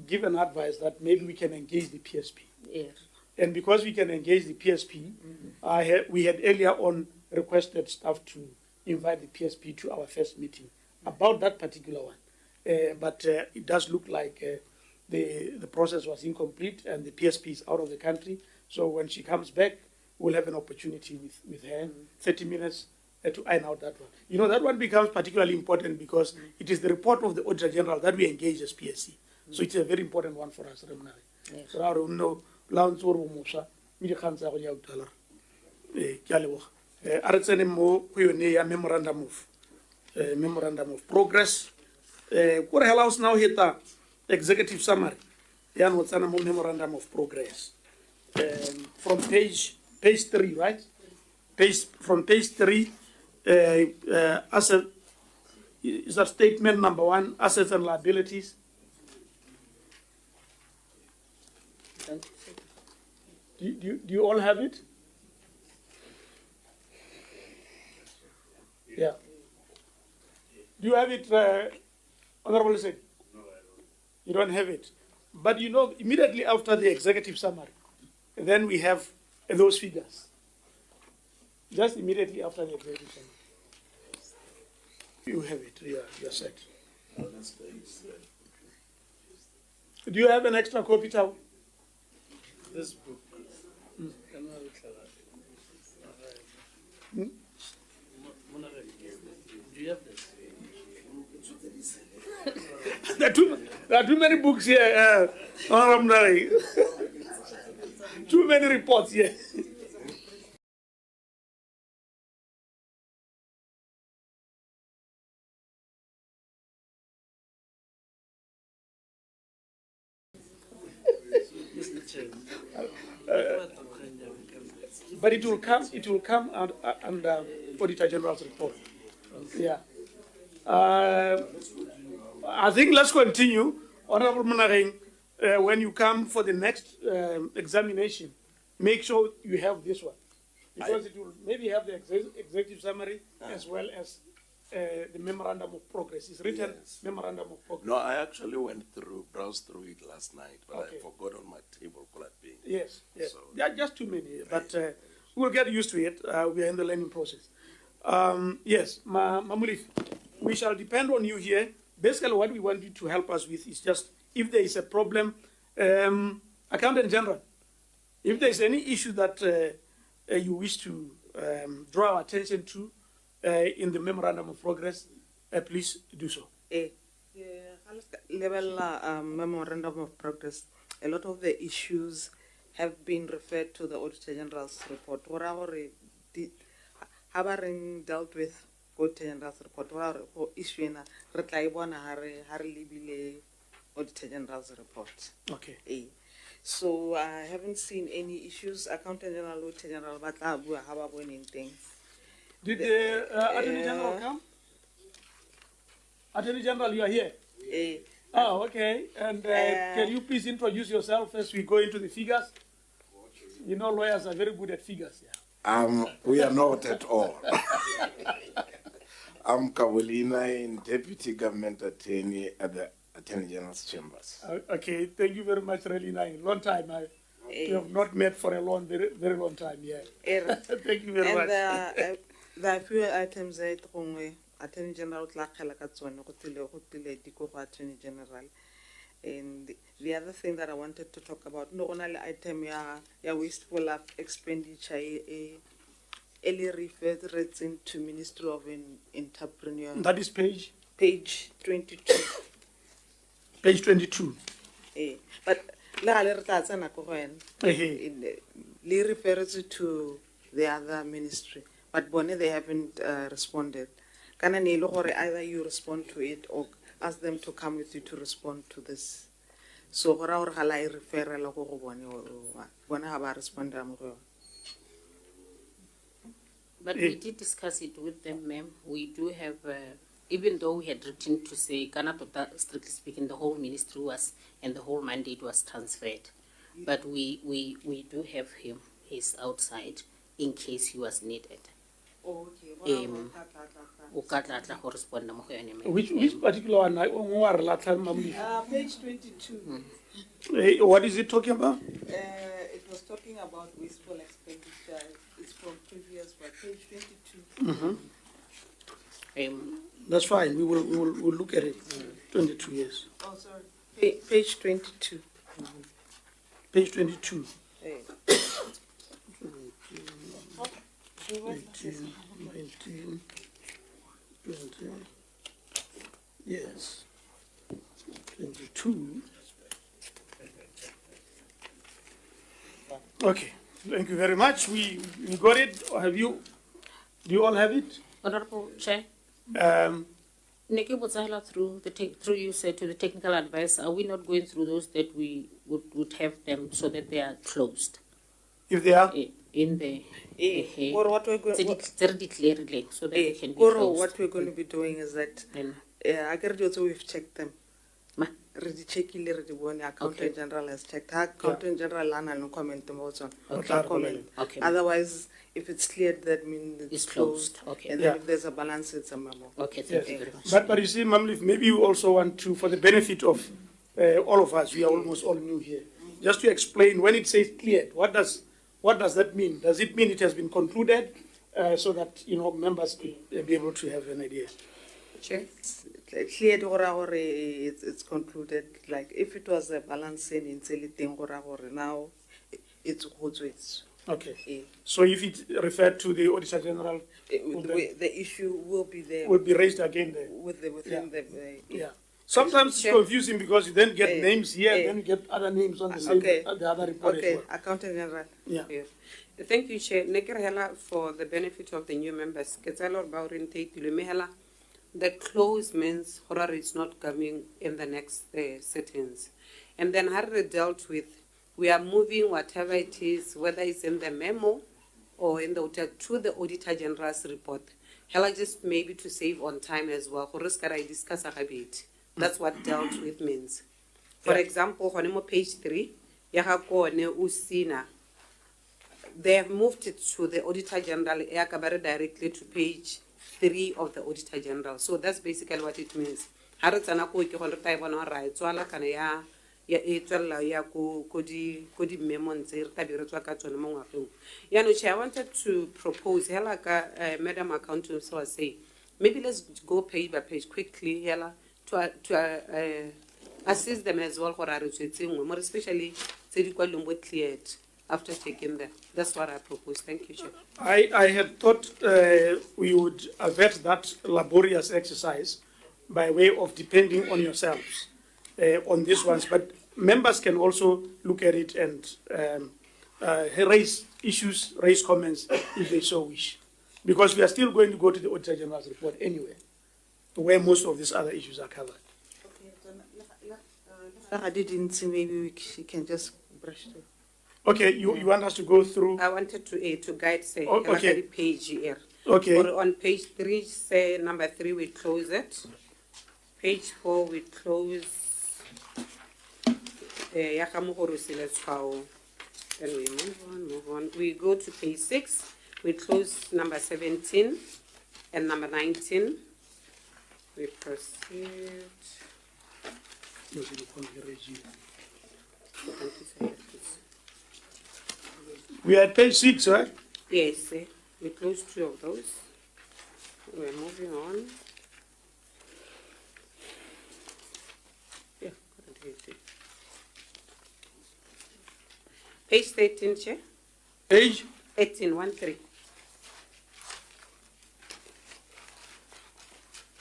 given advice that maybe we can engage the PSP. Yeah. And because we can engage the PSP, we had earlier on requested staff to invite the PSP to our first meeting about that particular one. But it does look like the process was incomplete and the PSP is out of the country. So when she comes back, we'll have an opportunity with her, 30 minutes to iron out that one. You know, that one becomes particularly important because it is the report of the Auditor General that we engage as PSC. So it's a very important one for us, Remunari. Yes. So I don't know, Lawrence or Musa, Midi Khansa or Yautala, Kyalewa. Aratsene mo, Kuyonia memorandum of progress. What allows now hit the executive summary. Yan what's an memorandum of progress. From page 3, right? From page 3, asset is that statement number 1, assets and liabilities. Do you all have it? Yeah. Do you have it, Honorable Singh? No, I don't. You don't have it. But you know, immediately after the executive summary, then we have those figures. Just immediately after the executive summary. You have it, you're set. Do you have an extra copy, Tao? This book. Hmm? Do you have this? There are too many books here, Honorable Mnari. Too many reports here. But it will come under Auditor General's report. Yeah. I think let's continue. Honorable Mnari, when you come for the next examination, make sure you have this one. Because it will maybe have the executive summary as well as the memorandum of progress. It's written memorandum of progress. No, I actually browsed through it last night, but Okay. I forgot on my table could have been. Yes, yes. So- There are just too many, but we'll get used to it. We are in the learning process. Yes, Mamulif, we shall depend on you here. Basically, what we want you to help us with is just if there is a problem, Accountant General, if there is any issue that you wish to draw our attention to in the memorandum of progress, please do so. Level memorandum of progress, a lot of the issues have been referred to the Auditor General's report. What are dealt with Auditor General's report? What are issue na retlaibona hare libile Auditor General's report? Okay. So I haven't seen any issues. Accountant General, Auditor General, but I have anything. Did the Attorney General come? Attorney General, you are here? Oh, okay. And can you please introduce yourself as we go into the figures? You know, lawyers are very good at figures. Yeah. We are not at all. I'm Kabulina, Deputy Government Attorney at the Attorney General's Chambers. Okay, thank you very much, Relina. Long time. We have not met for a very long time. Yeah. Thank you very much. And there are few items that Attorney General Attorney General. And the other thing that I wanted to talk about, no only item ya wasteful of expenditure, early referred rates into Ministry of Entrepreneur. That is page 22. Page 22. But la refers to the other ministry, but they haven't responded. Can either you respond to it or ask them to come with you to respond to this. So referral But we did discuss it with them, ma'am. We do have, even though we had written to say, strictly speaking, the whole ministry was, and the whole mandate was transferred. But we do have him. He's outside in case he was needed. Which particular one? Page 22. What is it talking about? It was talking about wasteful expenditure. It's from previous one, page 22. That's fine. We'll look at it. 22 years. Oh, sorry. Page 22. Page 22. 18, 19, 20. Yes. 22. Okay. Thank you very much. We got it. Have you? Do you all have it? Honorable Chair. Through you said to the technical advice, are we not going through those that we would have them so that they are closed? If they are? In the or what we're going to so that they can be closed. What we're going to be doing is that I get also we've checked them. Accountant General has checked. Accountant General no comment also. Comment. Okay. Otherwise, if it's cleared, that means it's closed. Okay. And then if there's a balance, it's a memo. Okay, thank you very much. But you see, Mamlif, maybe you also want to, for the benefit of all of us, we are almost all new here, just to explain when it says cleared, what does that mean? Does it mean it has been concluded so that members could be able to have an idea? Chair. Clear it's concluded, like if it was a balancing in Tseliteng now it's good. Okay. So if it referred to the Auditor General, The issue will be there. would be raised again there. Within the. Yeah. Sometimes it's confusing because you then get names here, then you get other names on the same, Okay. the other report Okay, as well. Accountant General. Yeah. Yes. Thank you, Chair. Nekerhela, for the benefit of the new members. Ketzalo Baurintate Lumehela. The close means horror is not coming in the next settings. And then Harry dealt with, we are moving whatever it is, whether it's in the memo or in the to the Auditor General's report. Hela just maybe to save on time as well. I discuss a bit. That's what dealt with means. For example, on page 3, Usina. They have moved it to the Auditor General directly to page 3 of the Auditor General. So that's basically what it means. I wanted to propose, Madam Accountant was saying, maybe let's go page by page quickly, to assist them as well, more especially cleared after taking them. That's what I propose. Thank you, Chair. I had thought we would avert that laborious exercise by way of depending on yourselves on these ones, but members can also look at it and raise issues, raise comments if they so wish. Because we are still going to go to the Auditor General's report anyway, where most of these other issues are covered. I didn't see, maybe she can just brush through. Okay, you want us to go through? I wanted to guide, say, okay. page here. Okay. Or on page 3, say number 3, we close it. Page 4, we close. Then we move on. We go to page 6, we close number 17 and number 19. We proceed. We are at page 6, right? Yes, we close 2 of those. We're moving on. Yeah, page 13, Chair. Page? 18, 1-3.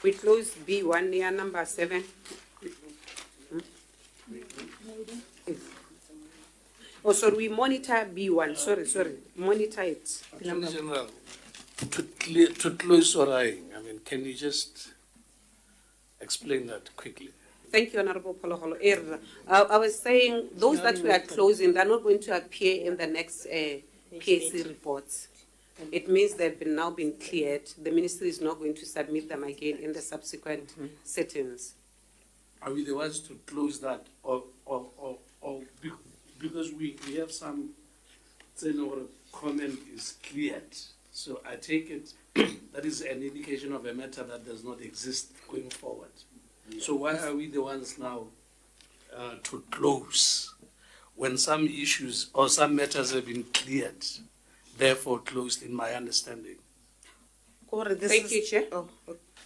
We close B1 near number 7. Oh, sorry, we monitor B1. Sorry. Monitor it. Attorney General, to close Orai, I mean, can you just explain that quickly? Thank you, Honorable Poloholo. I was saying those that we are closing, they're not going to appear in the next PAC reports. It means they've now been cleared. The ministry is not going to submit them again in the subsequent settings. Are we the ones to close that, or because we have some saying our comment is cleared? So I take it that is an indication of a matter that does not exist going forward. So why are we the ones now to close when some issues or some matters have been cleared, therefore closed in my understanding? Thank you, Chair.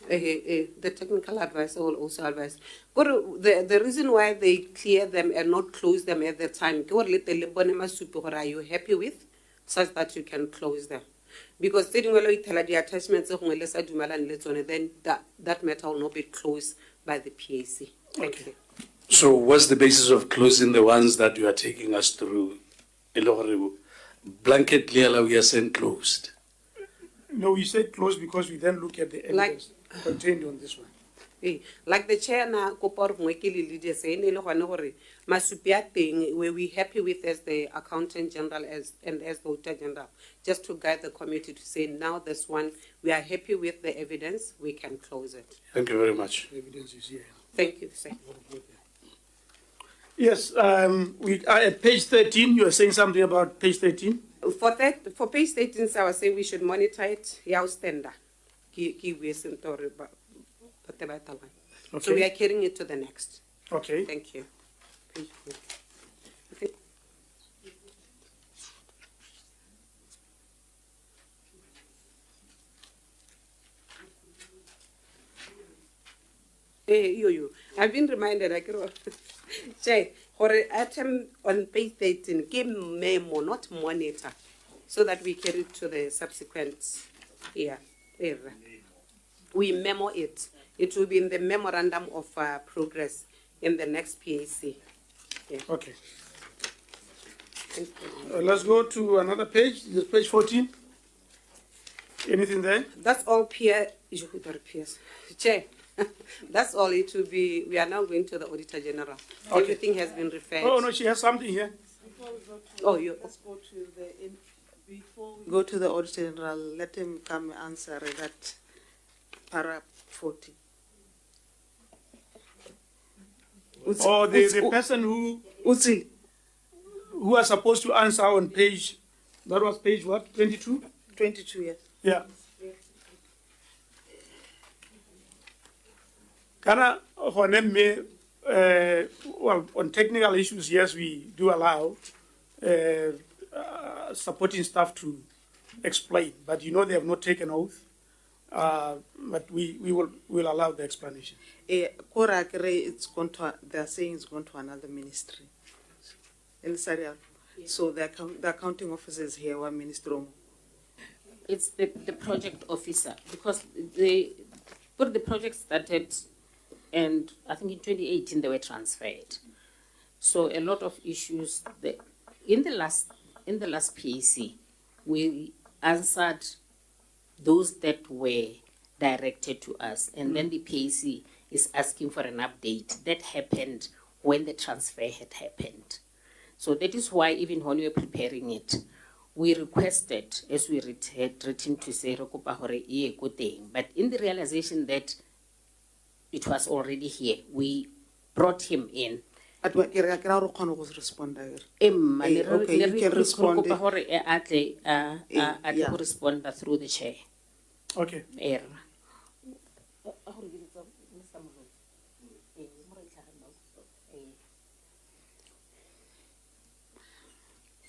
The technical advisor will also advise. The reason why they clear them and not close them at the time, are you happy with, such that you can close them? Because the attachments, then that matter will not be closed by the PAC. Thank you. So what's the basis of closing the ones that you are taking us through? Blanket clearly we are saying closed. No, we said closed because we then look at the evidence contained on this one. Like the chair na kopor ngwekili leader saying were we happy with as the accountant general and as the auditor general, just to guide the committee to say now this one we are happy with the evidence, we can close it. Thank you very much. The evidence is here. Thank you, sir. Yes, we are at page 13. You are saying something about page 13? For page 13, I was saying we should monitor it. So we are carrying it to the next. Okay. Thank you. I've been reminded, I can Che, for item on page 13, give memo, not monitor, so that we carry it to the subsequent year. We memo it. It will be in the memorandum of progress in the next PAC. Yeah. Okay. Let's go to another page. This is page 14. Anything there? That's all peer. Chair. That's all it will be. We are now going to the Auditor General. Okay. Everything has been referred. Oh, no, she has something here. Before we go to, Oh, you. let's go to the, before we go to the Auditor General, let him come answer that para 40. Oh, the person who was supposed to answer on page, that was page what, 22? 22, yes. Yeah. Kana, well, on technical issues, yes, we do allow supporting staff to explain, but you know they have not taken oath. But we will allow the explanation. It's going to, they're saying it's going to another ministry. So the accounting officer is here, one minister. It's the project officer, because but the project started, and I think in 2018 they were transferred. So a lot of issues in the last PAC, we answered those that were directed to us, and then the PAC is asking for an update. That happened when the transfer had happened. So that is why even when we were preparing it, we requested, as we had written to say, but in the realization that it was already here, we brought him in. Okay, you can respond. Respond through the chair. Okay.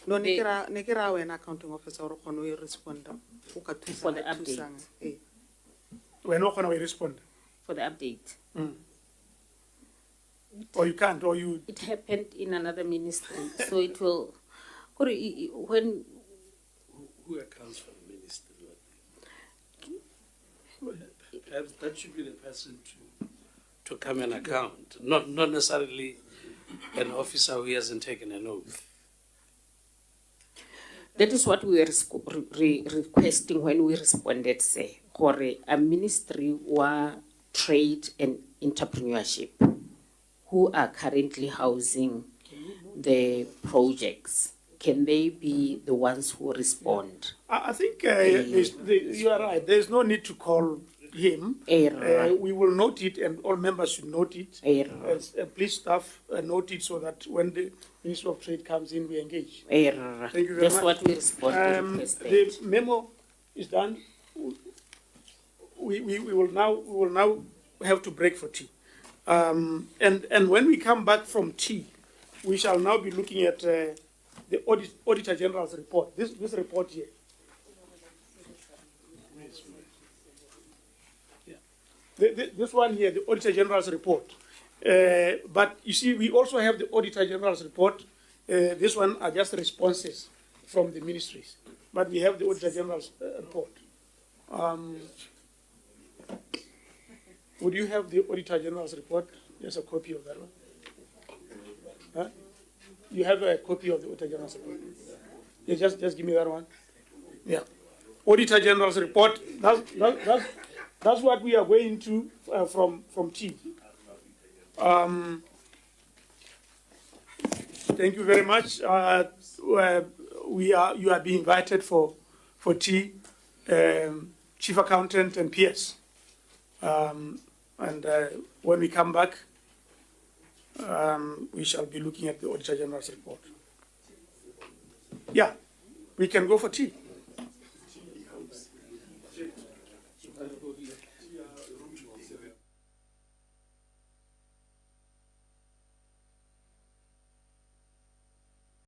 No, Nikira when accounting officer or respond for the update. We're not going to respond for the update. Or you can't, or you. It happened in another ministry, so it will. When. Who accounts for the ministry? Perhaps that should be the person to come and account, not necessarily an officer who hasn't taken an oath. That is what we were requesting when we responded, say, for a ministry wa trade and entrepreneurship, who are currently housing the projects. Can they be the ones who respond? I think you are right. There's no need to call him. We will note it, and all members should note it. Please staff note it so that when the Minister of Trade comes in, we engage. Thank you very much. That's what we respond to. The memo is done. We will now have to break for tea. And when we come back from tea, we shall now be looking at the Auditor General's report. This report here. This one here, the Auditor General's report. But you see, we also have the Auditor General's report. This one are just responses from the ministries. But we have the Auditor General's report. Would you have the Auditor General's report? There's a copy of that one. Huh? You have a copy of the Auditor General's report? Yeah, just give me that one. Yeah. Auditor General's report. That's what we are going to from tea. Thank you very much. You are being invited for tea, Chief Accountant and PS. And when we come back, we shall be looking at the Auditor General's report. Yeah, we can go for tea.